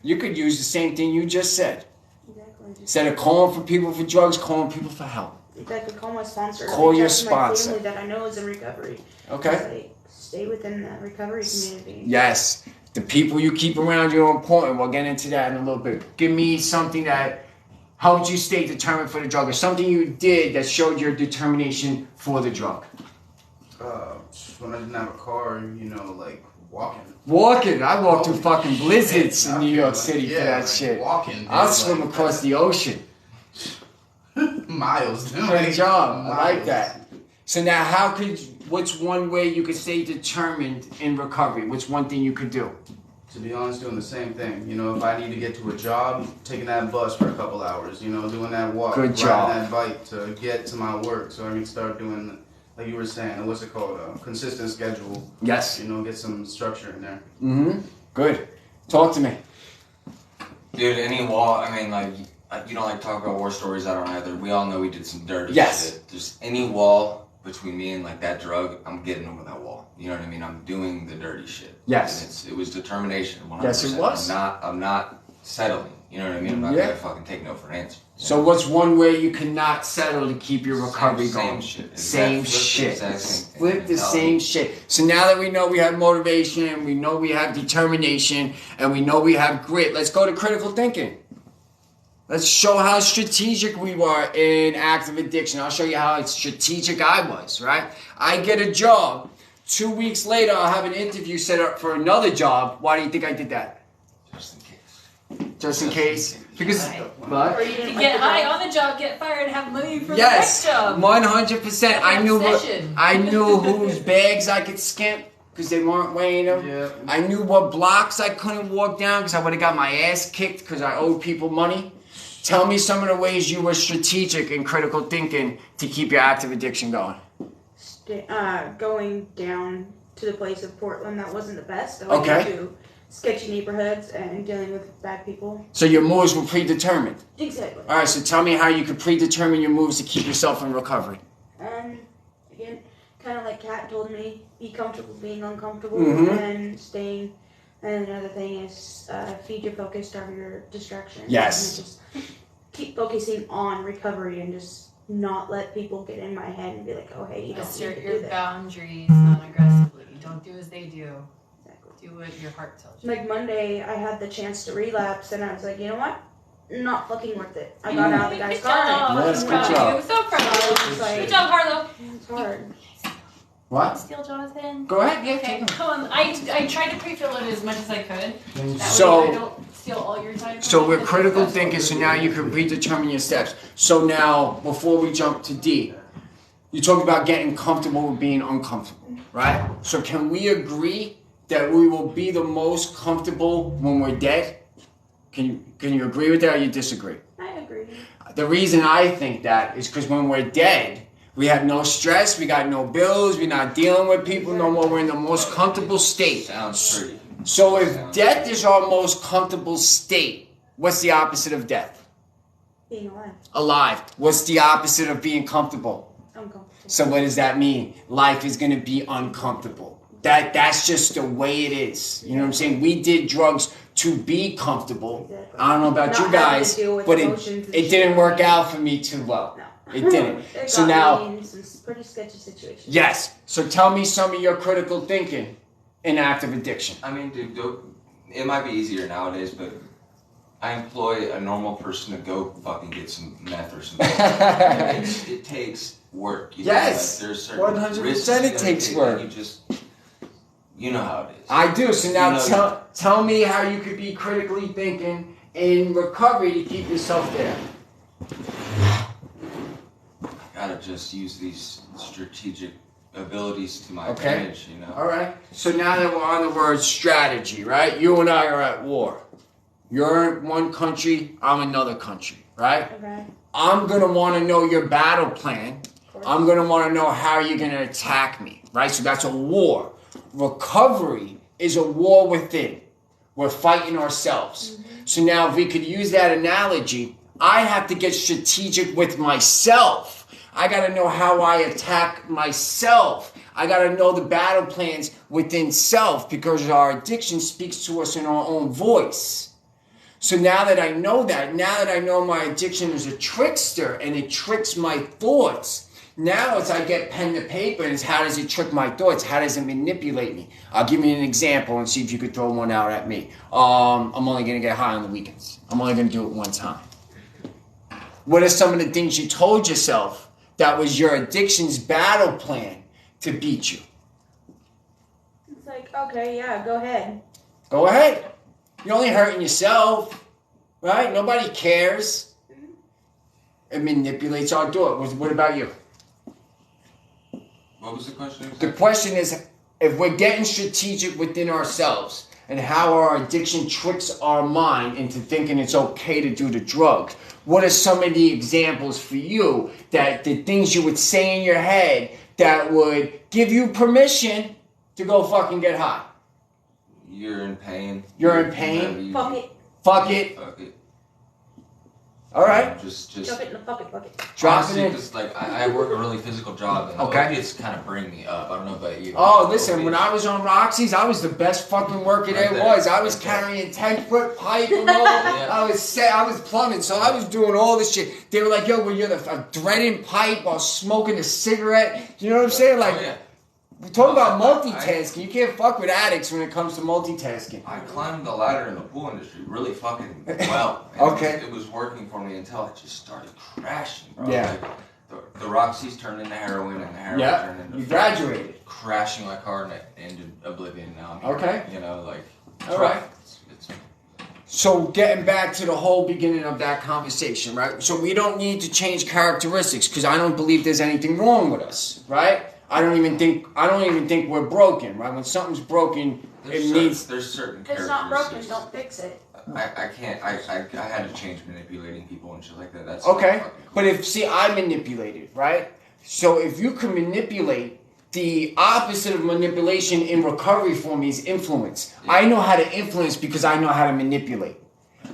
You could use the same thing you just said. exactly. Instead of calling for people for drugs, calling people for help. if I could call my sponsor. Call reach your out to sponsor. My family that I know is in recovery. Okay. Just, like, stay within that recovery community. Yes. The people you keep around you are important. We'll get into that in a little bit. Give me something that helped you stay determined for the drug, or something you did that showed your determination for the drug. When I didn't have a car, like walking. Walking. I walked through fucking blizzards in New York City for that like shit. Walking. Dude, I'll swim across the ocean. miles. Dude, Good job. miles. I like that. So now, what's one way you could stay determined in recovery? What's one thing you could do? To be honest, doing the same thing. If I need to get to a job, taking that bus for a couple hours. Doing that walk, Good job. riding that bike to get to my work, so I can start doing, like you were saying, what's it called? A consistent schedule. Yes. Get some structure in there. Mm-hmm. Good. Talk to me. Dude, any wall, I mean, like, you don't like talk about war stories, I don't either. We all know we did some dirty Yes. shit. Just any wall between me and, like, that drug, I'm getting over that wall. You know what I mean? I'm doing the dirty shit. Yes. And it was determination, 100%. Yes, it was. I'm not settling. You know what I mean? I'm not Yeah. gonna fucking take no for an answer. So what's one way you cannot settle to keep your recovery going? Same shit. Same Flip the shit. exact same thing. Flip the Mentality. same shit. So now that we know we have motivation, we know we have determination, and we know we have grit, let's go to critical thinking. Let's show how strategic we were in active addiction. I'll show you how strategic I was, right? I get a job. 2 weeks later, I'll have an interview set up for another job. Why do you think I did that? Just in case. Just in case? Because, Or what? you didn't To like get the high job. on the job, get fired, have money for Yes, the next job. 100%. I knew Obsession. I knew whose bags I could skimp because they weren't weighing them. Yeah. I knew what blocks I couldn't walk down because I would have got my ass kicked because I owed people money. Tell me some of the ways you were strategic in critical thinking to keep your active addiction going. Going down to the place of Portland that wasn't the best. Going Okay. to sketchy neighborhoods and dealing with bad people. So your moves were predetermined. Exactly. All right, so tell me how you could predetermine your moves to keep yourself in recovery. Again, kind of like Kat told me, be comfortable being uncomfortable Mhm. and staying. And another thing is feed your focus, starve your distraction. Yes. And just keep focusing on recovery and just not let people get in my head and be like, oh, hey, you don't Assert need to your do that. boundaries non-aggressively. Don't do as they do. Exactly. Do what your heart tells you. Like Monday, I had the chance to relapse, and I was like, you know what? Not fucking worth it. I got out of the guy's Good car. job. Yes, Good good job. job. I'm so proud of I you. was like, Good job, Harlow. it's hard. What? Steal, Jonathan. Go ahead. Yeah. Okay, come on. I tried to pre-fill it as much as I could. That So- way I don't steal all your time. So we're critical thinking, so now you can predetermine your steps. So now, before we jump to D, you talked about getting comfortable with being uncomfortable, right? So can we agree that we will be the most comfortable when we're dead? Can you agree with that or you disagree? I agree. The reason I think that is because when we're dead, we have no stress, we got no bills, we're not dealing with people no more, we're in the most comfortable state. Sounds pretty. So if death is our most comfortable state, what's the opposite of death? Being alive. Alive. What's the opposite of being comfortable? Uncomfortable. So what does that mean? Life is gonna be uncomfortable. That's just the way it is. You know what I'm saying? We did drugs to be comfortable. Exactly. I don't know about Not you having guys, to deal with but emotions and it shit. didn't work out for me too well. No. It didn't. It So got now, me in some pretty sketchy situations. yes. So tell me some of your critical thinking in active addiction. I mean, dude, it might be easier nowadays, but I employ a normal person to go fucking get some meth or something. It takes work. You know, Yes, like, there's certain 100% risks you it gotta takes take, work. and you know how it is. I do. So now You know- tell me how you could be critically thinking in recovery to keep yourself there. Gotta just use these strategic abilities to my Okay. advantage, you know. All right. So now that we're on the word strategy, right? You and I are at war. You're in one country, I'm another country, right? Okay. I'm gonna want to know your battle plan. Of course. I'm gonna want to know how you're gonna attack me, right? So that's a war. Recovery is a war within. We're fighting ourselves. So now, if we could use that analogy, I have to get strategic with myself. I gotta know how I attack myself. I gotta know the battle plans within self because our addiction speaks to us in our own voice. So now that I know that, now that I know my addiction is a trickster and it tricks my thoughts, now it's I get pen to paper and it's how does it trick my thoughts? How does it manipulate me? I'll give you an example and see if you could throw one out at me. I'm only going to get high on the weekends. I'm only going to do it one time. What are some of the things you told yourself that was your addiction's battle plan to beat you? It's like, okay, yeah, go ahead. Go ahead. You're only hurting yourself, right? Nobody cares. It manipulates our thought. What about you? What was the question? The question is, if we're getting strategic within ourselves and how our addiction tricks our mind into thinking it's okay to do the drugs, what are some of the examples for you that the things you would say in your head that would give you permission to go fucking get high? You're in pain. You're in pain? Fuck it. Fuck it. Fuck it. All right. Just Drop it in the fucking bucket. Drop honestly, it in. because like I work a really physical job and Okay. opiates kind of bring me up. I don't know about you. Oh, listen, when I was on Roxy's, I was the best fucking worker Right there there. was. I was Right there. carrying 10-foot pipe and all. Yeah. I was plumbing, so I was doing all this shit. They were like, yo, well, you're threading pipe while smoking a cigarette. You know what I'm saying? Like, Oh, yeah. we're talking about I- multitasking. You can't fuck with addicts when it comes to multitasking. I climbed the ladder in the pool industry really fucking well. And Okay. It was working for me until it just started crashing, bro. Yeah. Like, the Roxy's turned into heroin and the heroin Yeah, turned into you graduated. crashing my car into oblivion now. I'm here, Okay. You know, like, All right. It's So getting back to the whole beginning of that conversation, right? So we don't need to change characteristics because I don't believe there's anything wrong with us, right? I don't even think we're broken, right? When something's broken, there's certain If it's not broken, characteristics. don't fix it. I can't. I had to change manipulating people and shit like that. That's okay. not fucking cool. But I manipulated, right? So if you can manipulate, the opposite of manipulation in recovery for me is influence. Yeah. I know how to influence because I know how to manipulate.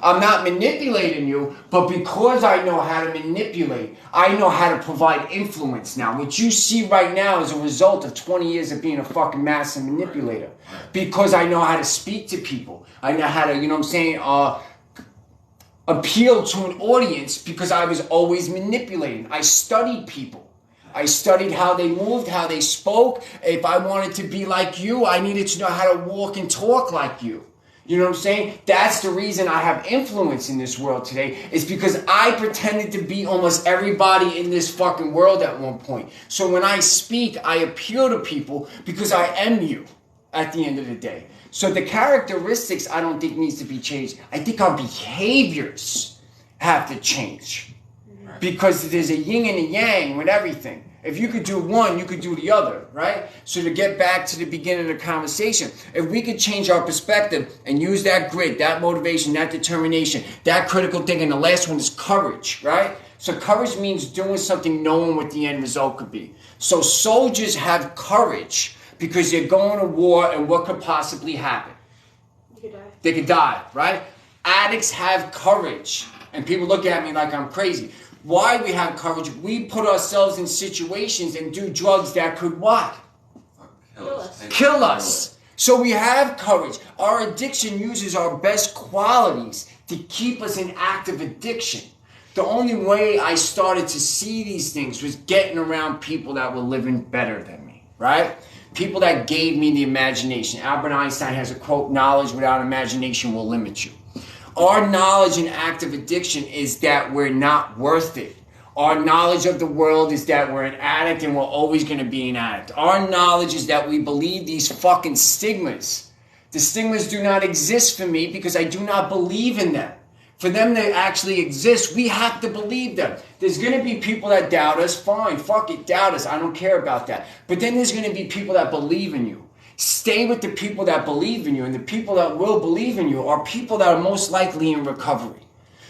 I'm not manipulating you, but because I know how to manipulate, I know how to provide influence now. What you see right now is a result of 20 years of being a fucking master manipulator. Right. Because I know how to speak to people. I know how to, you know what I'm saying, appeal to an audience because I was always manipulating. I studied people. I studied how they moved, how they spoke. If I wanted to be like you, I needed to know how to walk and talk like you. You know what I'm saying? That's the reason I have influence in this world today, is because I pretended to be almost everybody in this fucking world at one point. So when I speak, I appeal to people because I am you at the end of the day. So the characteristics I don't think needs to be changed. I think our behaviors have to change. Because there's a yin and a yang with everything. If you could do one, you could do the other, right? So to get back to the beginning of the conversation, if we could change our perspective and use that grit, that motivation, that determination, that critical thinking, the last one is courage, right? So courage means doing something knowing what the end result could be. So soldiers have courage because they're going to war and what could possibly happen? You could die. They could die, right? Addicts have courage. And people look at me like I'm crazy. Why we have courage? We put ourselves in situations and do drugs that could what? Kill us. So we have courage. Our addiction uses our best qualities to keep us in active addiction. The only way I started to see these things was getting around people that were living better than me, right? People that gave me the imagination. Albert Einstein has a quote, knowledge without imagination will limit you. Our knowledge in active addiction is that we're not worth it. Our knowledge of the world is that we're an addict and we're always going to be an addict. Our knowledge is that we believe these fucking stigmas. The stigmas do not exist for me because I do not believe in them. For them to actually exist, we have to believe them. There's going to be people that doubt us. Fine, fuck it, doubt us. I don't care about that. But then there's going to be people that believe in you. Stay with the people that believe in you, and the people that will believe in you are people that are most likely in recovery.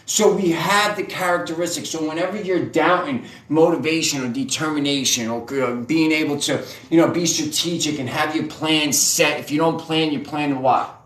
So we have the characteristics. So whenever you're doubting motivation or determination or being able to, be strategic and have your plan set. If you don't plan, you plan to what?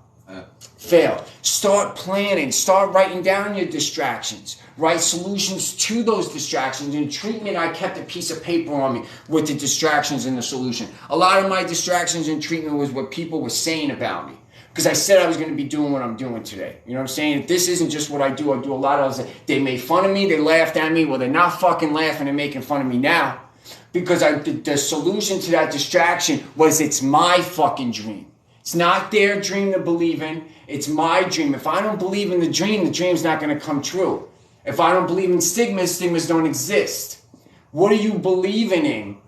Fail. Start planning. Start writing down your distractions. Write solutions to those distractions. In treatment, I kept a piece of paper on me with the distractions and the solution. A lot of my distractions in treatment was what people were saying about me. Because I said I was going to be doing what I'm doing today. You know what I'm saying? If this isn't just what I do a lot of others. They made fun of me. They laughed at me. Well, they're not fucking laughing and making fun of me now. Because the solution to that distraction was it's my fucking dream. It's not their dream to believe in. It's my dream. If I don't believe in the dream's not going to come true. If I don't believe in stigmas don't exist. What are you believing in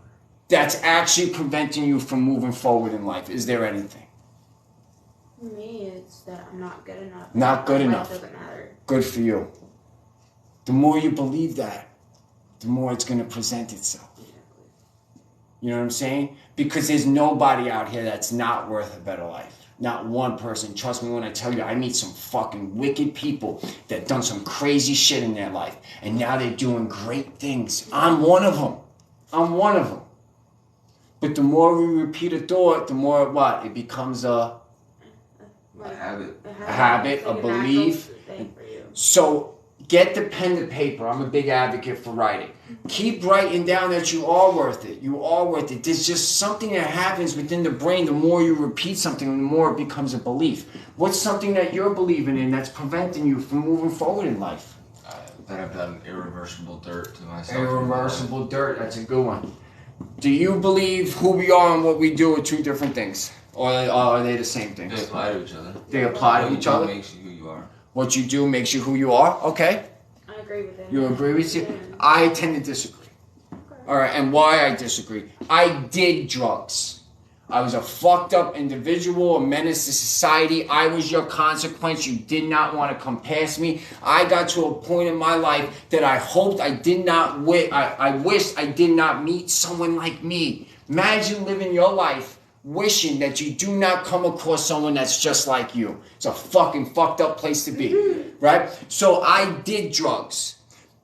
that's actually preventing you from moving forward in life? Is there anything? For me, it's that I'm not good enough. Not good My enough. life doesn't matter. Good for you. The more you believe that, the more it's going to present itself. You know what I'm saying? Because there's nobody out here that's not worth a better life. Not one person. Trust me when I tell you, I meet some fucking wicked people that done some crazy shit in their life. And now they're doing great things. I'm one of them. But the more we repeat a thought, the more what? It becomes a habit. A habit, It's like a belief. natural thing for you. So get the pen to paper. I'm a big advocate for writing. Keep writing down that you are worth it. You are worth it. There's just something that happens within the brain. The more you repeat something, the more it becomes a belief. What's something that you're believing in that's preventing you from moving forward in life? That I've done irreversible dirt to myself. Irreversible dirt. That's a good one. Do you believe who we are and what we do are two different things? Or are they the same They things? apply to each other. They apply to What each you do other? makes you who you are. What you do makes you who you are? Okay. I agree with him. You agree with you? Yeah. I tend to disagree. All right, and why I disagree? I did drugs. I was a fucked up individual, a menace to society. I was your consequence. You did not want to come past me. I got to a point in my life that I hoped I did not I wished I did not meet someone like me. Imagine living your life wishing that you do not come across someone that's just like you. It's a fucking fucked up place to be, right? So I did drugs.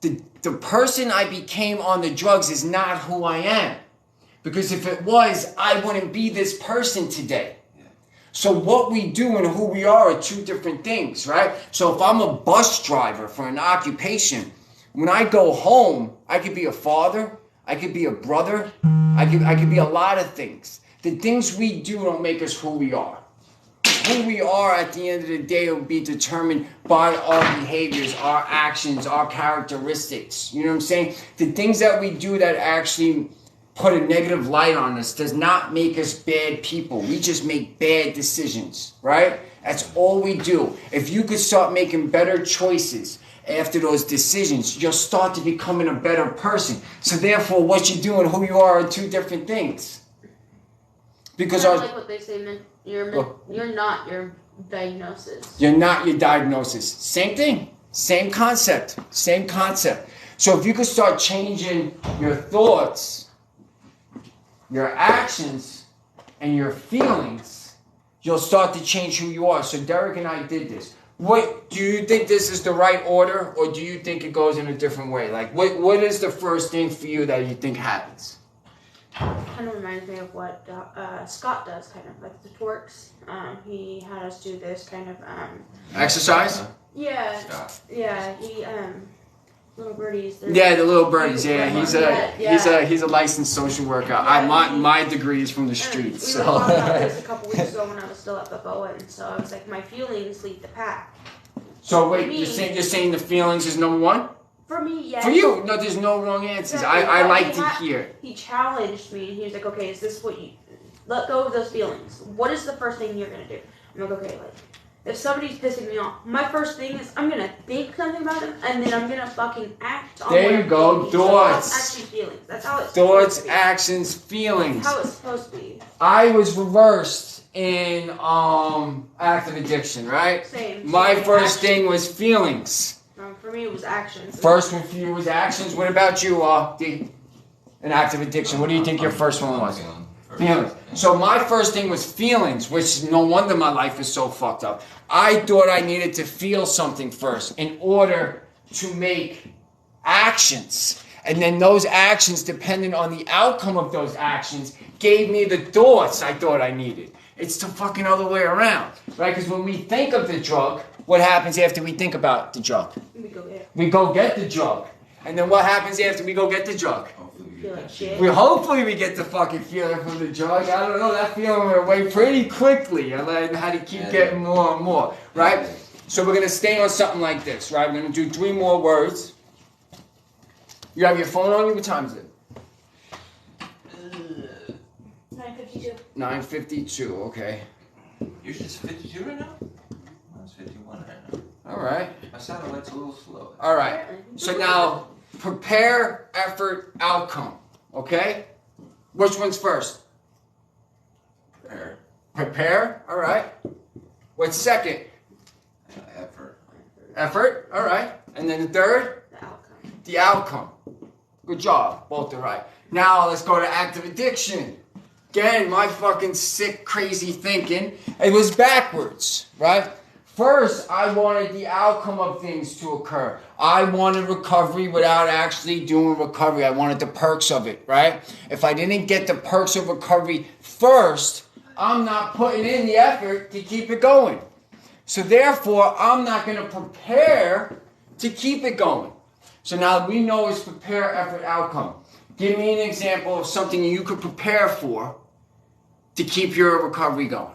The person I became on the drugs is not who I am. Because if it was, I wouldn't be this person today. So what we do and who we are two different things, right? So if I'm a bus driver for an occupation, when I go home, I could be a father, I could be a brother, I could be a lot of things. The things we do don't make us who we are. Who we are at the end of the day will be determined by our behaviors, our actions, our characteristics. You know what I'm saying? The things that we do that actually put a negative light on us does not make us bad people. We just make bad decisions, right? That's all we do. If you could start making better choices after those decisions, you'll start to becoming a better person. So therefore, what you do and who you are two different things. Because I like what they say, man. You're not your diagnosis. You're not your diagnosis. Same thing. Same concept. Same concept. So if you could start changing your thoughts, your actions, and your feelings, you'll start to change who you are. So Derek and I did this. What do you think this is the right order, or do you think it goes in a different way? Like, what is the first thing for you that you think happens? Kind of reminds me of what Scott does, kind of like the twerks. He had us do this kind of Exercise? yeah, Scott. yeah. He little birdies. Yeah, the little birdies. Yeah, Yeah. he's a licensed social worker. Yeah, my degree is from the We streets. were So talking about this a couple weeks ago when I was still at Balboa, and so I was like, my feelings lead the pack. so wait, you're saying the feelings is number one For me, yes. for you? No, there's no wrong answers. Exactly. I But like he to had- hear. He challenged me, and he was like, okay, is this what you... Let go of those feelings. What is the first thing you're going to do? I'm like, okay, like, if somebody's pissing me off, my first thing is I'm going to think something about them, and then I'm going to fucking act on There what you I'm go, thinking. So thoughts. that's actually feelings. That's how it's Thoughts, supposed to be. actions, feelings. That's how it's supposed to be. I was reversed in active addiction, right? Same. My Same. first Action. thing was feelings. For me, it was actions. First one for you was actions. What about you, D? An active addiction. What do you think your first one was? Feelings. So my first thing was feelings, which no wonder my life is so fucked up. I thought I needed to feel something first in order to make actions. And then those actions, depending on the outcome of those actions, gave me the thoughts I thought I needed. It's the fucking other way around, right? Because when we think of the drug, what happens after we think about the drug? We go get it. We go get the drug. And then what happens after we go get the drug? Hopefully we Feel get like that shit. shit. Hopefully we get the fucking feeling from the drug. I don't know, that feeling went away pretty quickly. I learned how to keep getting more and more, right? So we're gonna stay on something like this, right? We're gonna do 3 more words. You have your phone on you? What time is it? 9:52. 9:52, okay. Yours is 52 right now? Mine's 51 right now. Alright. My satellite's a little slow. Alright. So now, prepare, effort, outcome. Okay? Which one's first? Prepare. Prepare, alright. What's second? Effort. Effort, alright. And then the third? The outcome. The outcome. Good job. Both are right. Now let's go to active addiction. Again, my fucking sick, crazy thinking. It was backwards, right? First, I wanted the outcome of things to occur. I wanted recovery without actually doing recovery. I wanted the perks of it, right? If I didn't get the perks of recovery first, I'm not putting in the effort to keep it going. So therefore, I'm not going to prepare to keep it going. So now we know it's prepare, effort, outcome. Give me an example of something you could prepare for to keep your recovery going.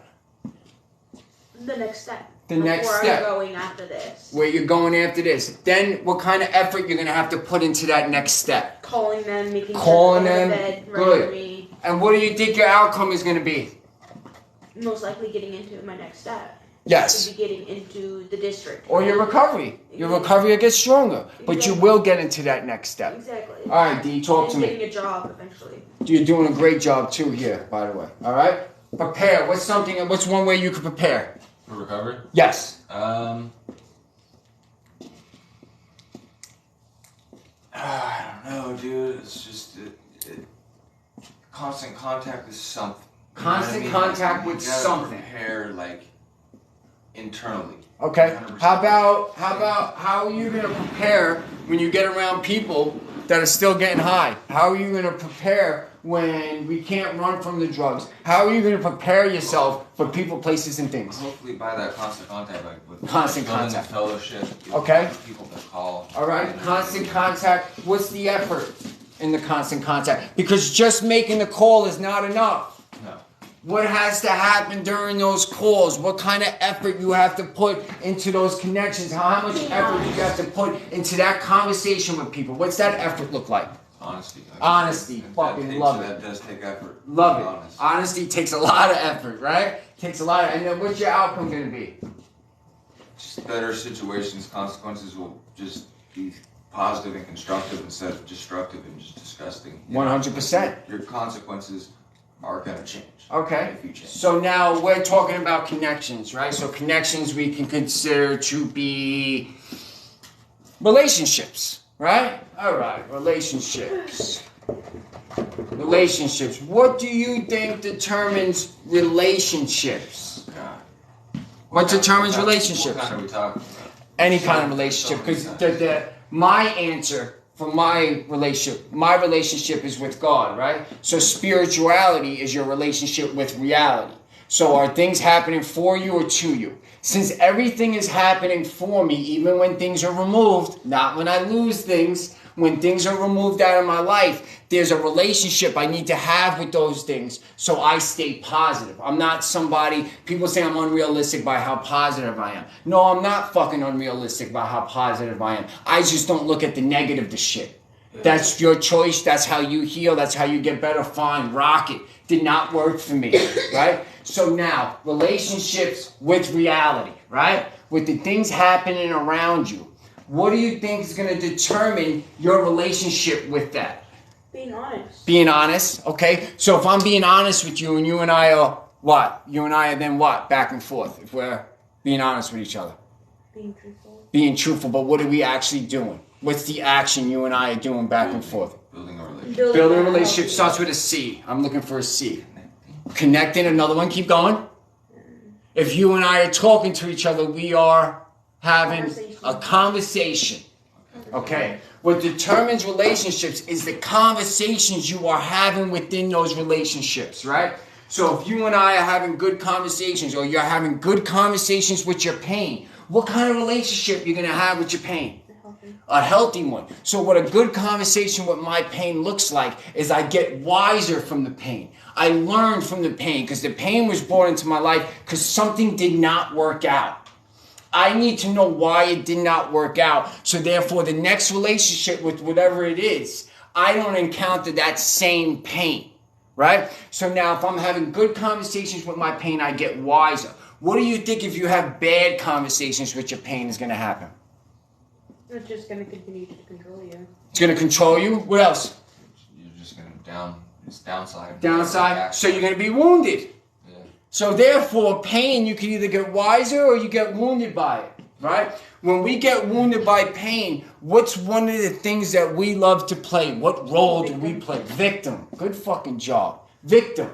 The next step. The next Where step. I'm going after this. Where you're going after this. Then what kind of effort you're going to have to put into that next step. Calling them, making Calling sure them. they're in bed, Good. ready for me. And what do you think your outcome is going to be? Most likely getting into my next step. Yes. To be getting into the district. Or your recovery. Your recovery will get stronger. But you will get into that next step. Exactly. All right, D, talk to and me. getting a job eventually. You're doing a great job too here, by the way. All right? Prepare. What's one way you could prepare? For recovery? Yes. I don't know, dude. It's just constant contact with something. You know what I Constant mean? contact You with gotta something. Prepare like internally. Okay. 100%. How are you gonna prepare when you get around people that are still getting high? How are you gonna prepare when we can't run from the drugs? How are you gonna prepare yourself for people, places, and things? Hopefully by that constant contact, like with Constant building contact. the fellowship. Okay. People that call. All right. Constant contact. What's the effort in the constant contact? Because just making the call is not enough. No. What has to happen during those calls? What kind of effort you have to put into those connections? How much effort do you have to put into that conversation with people? What's that effort look like? Honesty. Honesty. Fucking love it. That does take effort. Love it. Honest. Honesty takes a lot of effort, right? Takes a lot of, and then what's your outcome going to be? Just better situations, consequences will just be positive and constructive instead of destructive and just disgusting. You know? 100%. Your consequences are gonna change. Okay. If you change. So now we're talking about connections, right? So connections we can consider to be relationships, right? All right, relationships. Relationships. What do you think determines relationships? God. What determines What relationships? kind are we talking about? Any kind of relationship. Because my answer for my relationship is with God, right? So spirituality is your relationship with reality. So are things happening for you or to you? Since everything is happening for me, even when things are removed, not when I lose things, when things are removed out of my life, there's a relationship I need to have with those things so I stay positive. I'm not somebody, people say I'm unrealistic by how positive I am. No, I'm not fucking unrealistic by how positive I am. I just don't look at the negative to shit. That's your choice. That's how you heal. That's how you get better. Fine. Rock it. Did not work for me, right? So now, relationships with reality, right? With the things happening around you. What do you think is going to determine your relationship with that? Being honest. Being honest, okay? So if I'm being honest with you and you and I are what? You and I are then what? Back and forth. If we're being honest with each other. Being truthful. Being truthful, but what are we actually doing? What's the action you and I are doing back and forth? Building a relationship. Building a relationship starts with a C. I'm looking for a C. Connecting, another one, keep going. If you and I are talking to each other, we are having a conversation. Okay. What determines relationships is the conversations you are having within those relationships, right? So if you and I are having good conversations, or you're having good conversations with your pain, what kind of relationship you're going to have with your pain? A healthy A healthy one. So what a good conversation with my pain looks like is I get wiser from the pain. I learn from the pain because the pain was brought into my life because something did not work out. I need to know why it did not work out. So therefore the next relationship with whatever it is, I don't encounter that same pain, right? So now if I'm having good conversations with my pain, I get wiser. What do you think if you have bad conversations with your pain is going to happen? It's just going to continue to control you. It's going to control you? What else? You're just gonna it's downside. Downside. So you're going to be wounded. Yeah. So therefore, pain, you can either get wiser or you get wounded by it, right? When we get wounded by pain, what's one of the things that we love to play? What role do we play? Victim. Good fucking job. Victim.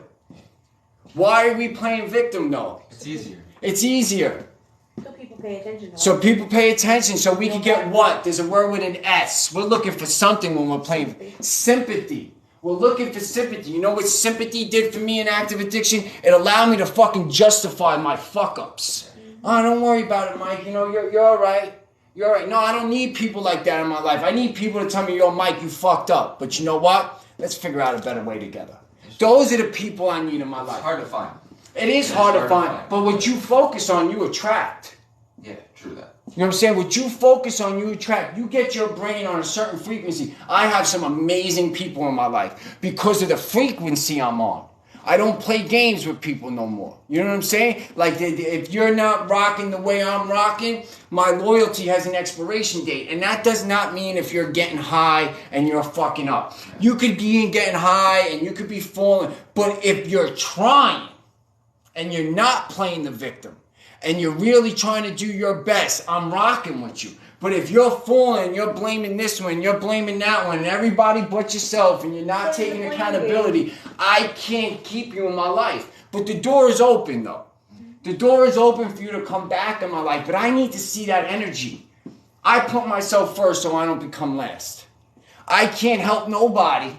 Why are we playing victim though? It's easier. It's easier. So people pay attention to So people pay attention so we can get what? There's a word with an S. We're looking for something when we're playing sympathy. We're looking for sympathy. You know what sympathy did for me in active addiction? It allowed me to fucking justify my fuck-ups. Oh, don't worry about it, Mike. You know, you're all right. You're all right. No, I don't need people like that in my life. I need people to tell me, yo, Mike, you fucked up. But you know what? Let's figure out a better way together. Those are the people I need in my life. It's hard to find. It is hard to find. But what you focus on, you attract. Yeah, true that. You know what I'm saying? What you focus on, you attract. You get your brain on a certain frequency. I have some amazing people in my life because of the frequency I'm on. I don't play games with people no more. You know what I'm saying? Like, if you're not rocking the way I'm rocking, my loyalty has an expiration date. And that does not mean if you're getting high and you're fucking up. You could be getting high and you could be falling. But if you're trying and you're not playing the victim, and you're really trying to do your best, I'm rocking with you. But if you're falling, you're blaming this one, you're blaming that one, and everybody but yourself, and you're not taking accountability, I can't keep you in my life. But the door is open, though. The door is open for you to come back in my life, but I need to see that energy. I put myself first so I don't become last. I can't help nobody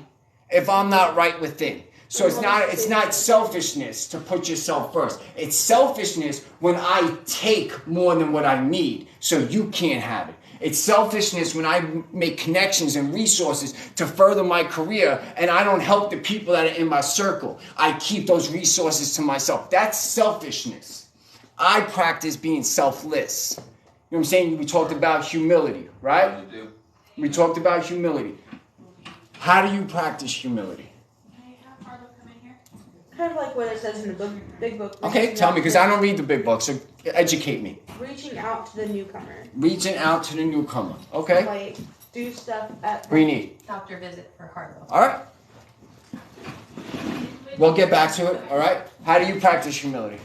if I'm not right within. So it's not selfishness to put yourself first. It's selfishness when I take more than what I need so you can't have it. It's selfishness when I make connections and resources to further my career and I don't help the people that are in my circle. I keep those resources to myself. That's selfishness. I practice being selfless. You know what I'm saying? We talked about humility, right? You do. We talked about humility. How do you practice humility? Kind of like what it says in the book, big book. Okay, tell me, because I don't read the big book, so educate me. Reaching out to the newcomer. Reaching out to the newcomer. Okay. Like, do stuff at... What do you need? Doctor visit for Harlow. All right. We'll get back to it, all right? How do you practice humility?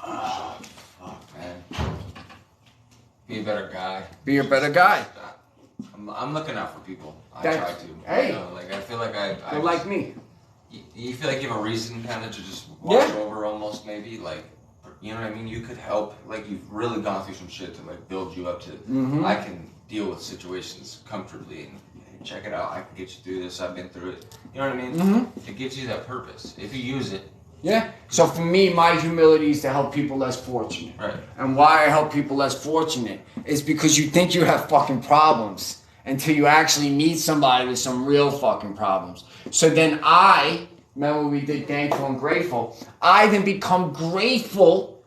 Oh, fuck, man. Be a better guy. Be a better guy. I'm looking out for people. I That's- try to. hey. You know, like, I feel like I You're like me. You feel like you have a reason kind of to just watch Yeah. over almost maybe, like, you know what I mean? You could help, like, you've really gone through some shit to, like, build you up to, I can deal with situations comfortably and hey, check it out, I can get you through this, I've been through it. You know what I mean? It gives you that purpose. If you use it. Yeah. So for me, my humility is to help people less fortunate. Right. And why I help people less fortunate is because you think you have fucking problems until you actually meet somebody with some real fucking problems. So then remember we did thankful and grateful, I then become grateful,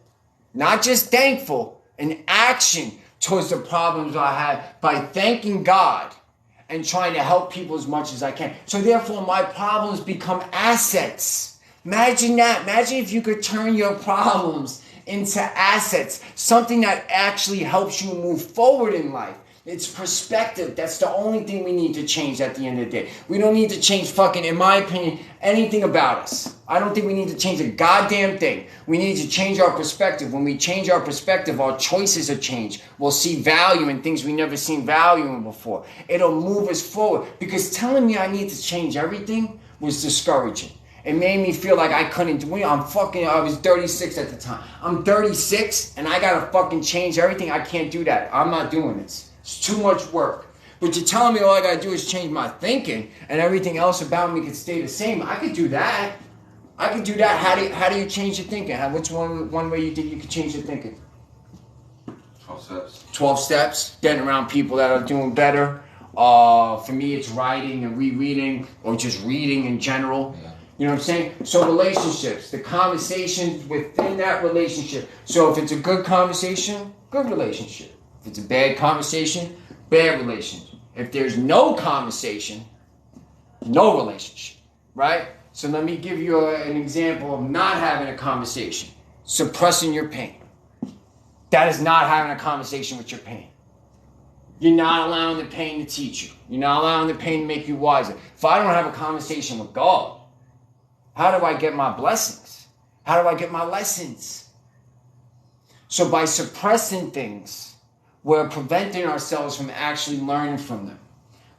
not just thankful, in action towards the problems I had by thanking God and trying to help people as much as I can. So therefore my problems become assets. Imagine that. Imagine if you could turn your problems into assets, something that actually helps you move forward in life. It's perspective. That's the only thing we need to change at the end of the day. We don't need to change fucking, in my opinion, anything about us. I don't think we need to change a goddamn thing. We need to change our perspective. When we change our perspective, our choices are changed. We'll see value in things we never seen value in before. It'll move us forward. Because telling me I need to change everything was discouraging. It made me feel like I couldn't do it. I was 36 at the time. I'm 36 and I gotta fucking change everything. I can't do that. I'm not doing this. It's too much work. But you're telling me all I gotta do is change my thinking and everything else about me could stay the same. I could do that. I could do that. How do you change your thinking? What's one way you think you could change your thinking? 12 steps. 12 steps, getting around people that are doing better. For me, it's writing and rereading, or just reading in general. Yeah. You know what I'm saying? So relationships, the conversations within that relationship. So if it's a good conversation, good relationship. If it's a bad conversation, bad relationship. If there's no conversation, no relationship, right? So let me give you an example of not having a conversation. Suppressing your pain. That is not having a conversation with your pain. You're not allowing the pain to teach you. You're not allowing the pain to make you wiser. If I don't have a conversation with God, how do I get my blessings? How do I get my lessons? So by suppressing things, we're preventing ourselves from actually learning from them.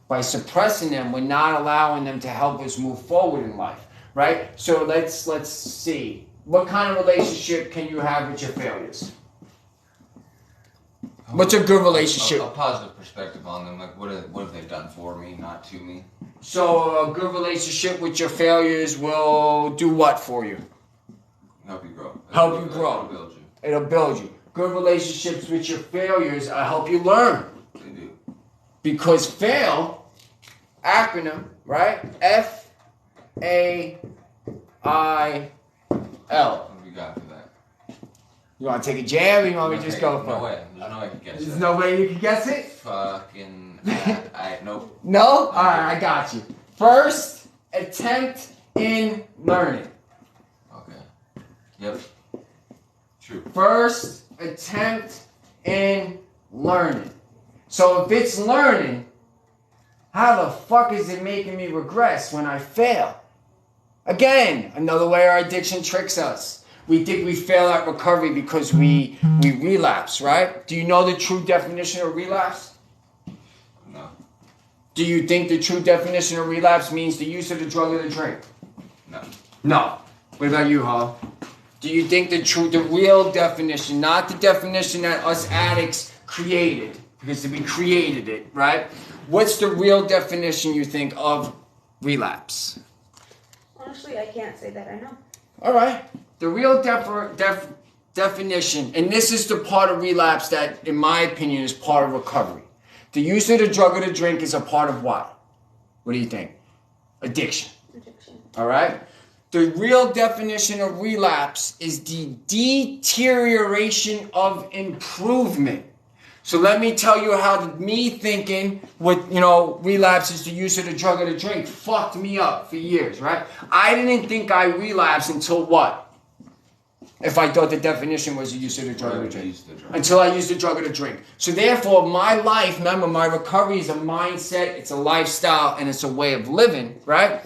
By suppressing them, we're not allowing them to help us move forward in life, right? So let's see. What kind of relationship can you have with your failures? What's a good relationship? A positive perspective on them. Like, what have they done for me, not to me? So a good relationship with your failures will do what for you? Help you grow. Help you grow. It'll build you. It'll build you. Good relationships with your failures help you learn. They do. Because fail, acronym, right? F-A-I-L. What do we got for that? You want to take a jab or you want me to just go for No it? way. There's no way I can guess There's it. no way you can guess it? Fucking... Nope. No? Alright, I got you. First attempt in learning. Okay. Yep. True. First attempt in learning. So if it's learning, how the fuck is it making me regress when I fail? Again, another way our addiction tricks us. We think we fail at recovery because we relapse, right? Do you know the true definition of relapse? No. Do you think the true definition of relapse means the use of the drug or the drink? No. No. What about you, Hall? Do you think the real definition, not the definition that us addicts created, because we created it, right? What's the real definition you think of relapse? Honestly, I can't say that I know. All right. The real definition, and this is the part of relapse that, in my opinion, is part of recovery. The use of the drug or the drink is a part of what? What do you think? Addiction. Addiction. All right? The real definition of relapse is the deterioration of improvement. So let me tell you how me thinking relapse is the use of the drug or the drink fucked me up for years, right? I didn't think I relapsed until what? If I thought the definition was the use of the drug or the drink. Until I used the drug or the drink. So therefore, my life, remember, my recovery is a mindset, it's a lifestyle, and it's a way of living, right?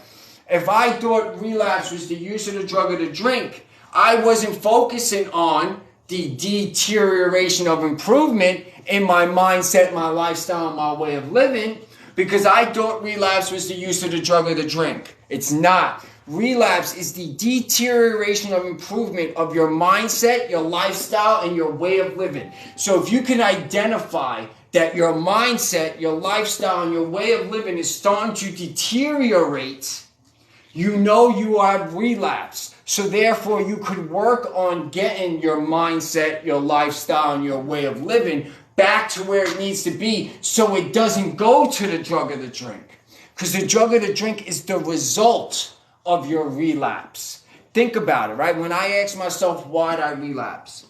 If I thought relapse was the use of the drug or the drink, I wasn't focusing on the deterioration of improvement in my mindset, my lifestyle, and my way of living, because I thought relapse was the use of the drug or the drink. It's not. Relapse is the deterioration of improvement of your mindset, your lifestyle, and your way of living. So if you can identify that your mindset, your lifestyle, and your way of living is starting to deteriorate, you know you have relapsed. So therefore, you could work on getting your mindset, your lifestyle, and your way of living back to where it needs to be so it doesn't go to the drug or the drink. Because the drug or the drink is the result of your relapse. Think about it, right? When I asked myself, why did I relapse?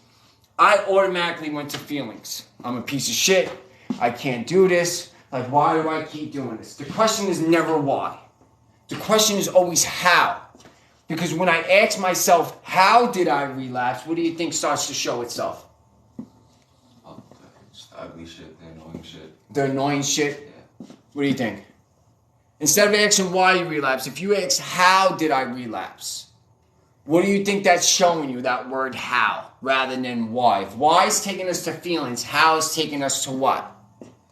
I automatically went to feelings. I'm a piece of shit. I can't do this. Like, why do I keep doing this? The question is never why. The question is always how. Because when I ask myself, how did I relapse? What do you think starts to show itself? Oh, just ugly shit, the annoying shit. The annoying shit? Yeah. What do you think? Instead of asking why you relapse, if you ask how did I relapse, what do you think that's showing you, that word how, rather than why? If why is taking us to feelings, how is taking us to what?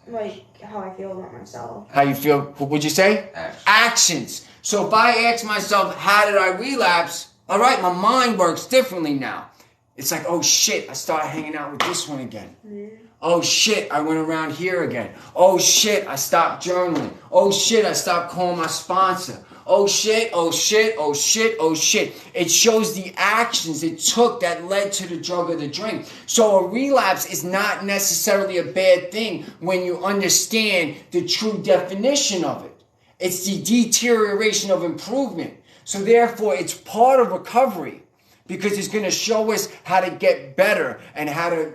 Like, how I feel about myself. How you feel, what would you say? Actions. So if I ask myself, how did I relapse? All right, my mind works differently now. It's like, oh shit, I started hanging out with this one again. Mm-hmm. Oh shit, I went around here again. Oh shit, I stopped journaling. Oh shit, I stopped calling my sponsor. oh shit, oh shit, oh shit, oh shit. It shows the actions it took that led to the drug or the drink. So a relapse is not necessarily a bad thing when you understand the true definition of it. It's the deterioration of improvement. So therefore, it's part of recovery because it's going to show us how to get better and how to,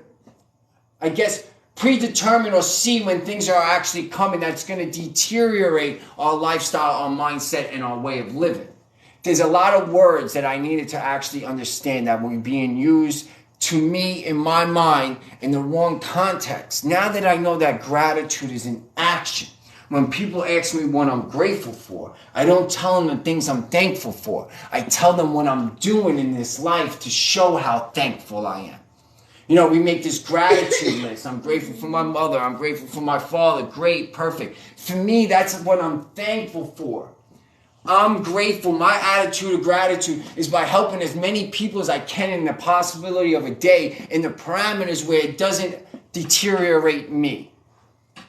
I guess, predetermine or see when things are actually coming that's going to deteriorate our lifestyle, our mindset, and our way of living. There's a lot of words that I needed to actually understand that were being used to me in my mind in the wrong context. Now that I know that gratitude is an action, when people ask me what I'm grateful for, I don't tell them the things I'm thankful for. I tell them what I'm doing in this life to show how thankful I am. You know, we make this gratitude list. I'm grateful for my mother. I'm grateful for my father. Great, perfect. For me, that's what I'm thankful for. I'm grateful. My attitude of gratitude is by helping as many people as I can in the possibility of a day in the parameters where it doesn't deteriorate me.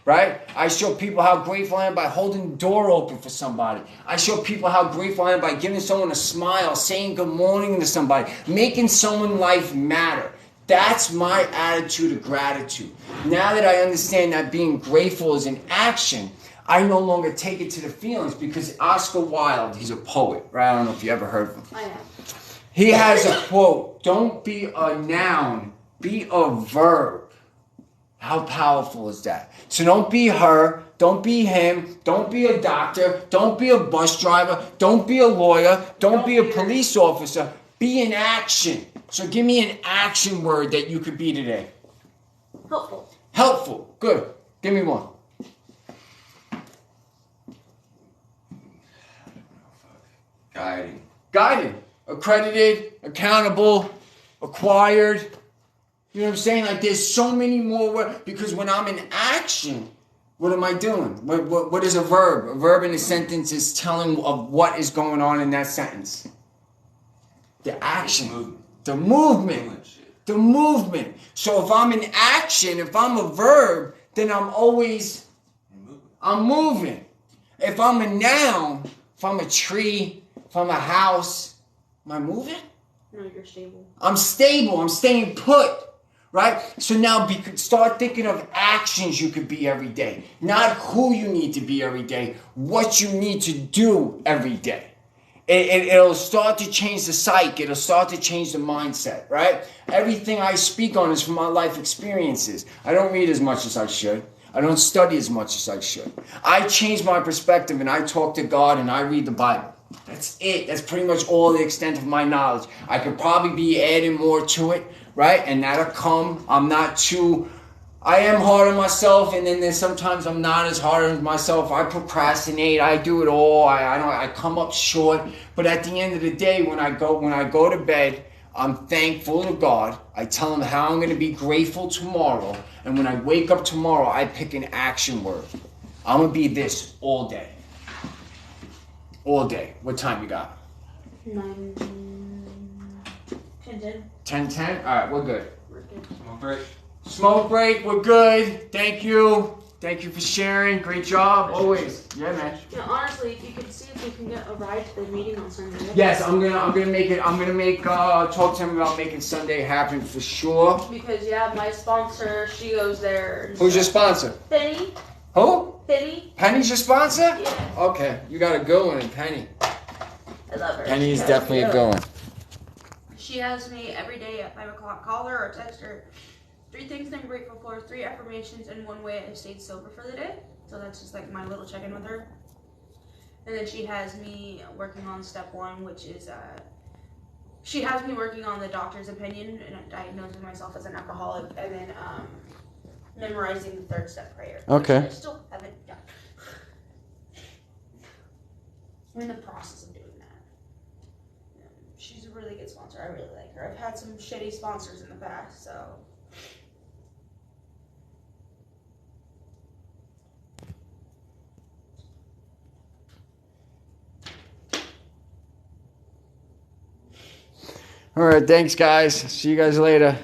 Right? I show people how grateful I am by holding the door open for somebody. I show people how grateful I am by giving someone a smile, saying good morning to somebody, making someone's life matter. That's my attitude of gratitude. Now that I understand that being grateful is an action, I no longer take it to the feelings because Oscar Wilde, he's a poet, right? I don't know if you ever heard of him. I have. He has a quote, don't be a noun, be a verb. How powerful is that? So don't be her, don't be him, don't be a doctor, don't be a bus driver, don't be a lawyer, don't be a police officer. Be in action. So give me an action word that you could be today. Helpful. Helpful. Good. Give me one. Guiding. Guiding. Accredited, accountable, acquired. You know what I'm saying? Like there's so many more words. Because when I'm in action, what am I doing? What is a verb? A verb in a sentence is telling of what is going on in that sentence. The action. The movement. The movement. So if I'm in action, if I'm a verb, then I'm moving. If I'm a noun, if I'm a tree, if I'm a house, am I moving? No, you're stable. I'm stable. I'm staying put. Right? So now start thinking of actions you could be every day. Not who you need to be every day. What you need to do every day. It'll start to change the psyche. It'll start to change the mindset, right? Everything I speak on is from my life experiences. I don't read as much as I should. I don't study as much as I should. I change my perspective and I talk to God and I read the Bible. That's it. That's pretty much all the extent of my knowledge. I could probably be adding more to it, right? And that'll come. I am hard on myself, and then there's sometimes I'm not as hard on myself. I procrastinate. I do it all. I come up short. But at the end of the day, when I go to bed, I'm thankful to God. I tell him how I'm going to be grateful tomorrow. And when I wake up tomorrow, I pick an action word. I'm going to be this all day. All day. What time you got? 9, 10, 10. 10:10? All right, we're good. We're good. Smoke break. Smoke break, we're good. Thank you. Thank you for sharing. Great job. Always. Yeah, man. You know, honestly, if you could see if we can get a ride to the meeting on Sunday. Yes, I'm gonna make it. I'm gonna talk to him about making Sunday happen for sure. Because my sponsor, she goes there. Who's your sponsor? Penny. Who? Penny. Penny's your sponsor? Yeah. Okay, you got a good one, Penny. I love her. Penny's definitely a good one. She has me every day at 5 o'clock. Call her or text her. 3 things I'm grateful for, 3 affirmations, and 1 way I stayed sober for the day. So that's just like my little check-in with her. And then she has me working on step 1, which is she has me working on the doctor's opinion and diagnosing myself as an alcoholic, and then memorizing the 3rd step prayer. Okay. Which I still haven't done. I'm in the process of doing that. She's a really good sponsor. I really like her. I've had some shitty sponsors in the past, so. All right, thanks, guys. See you guys later.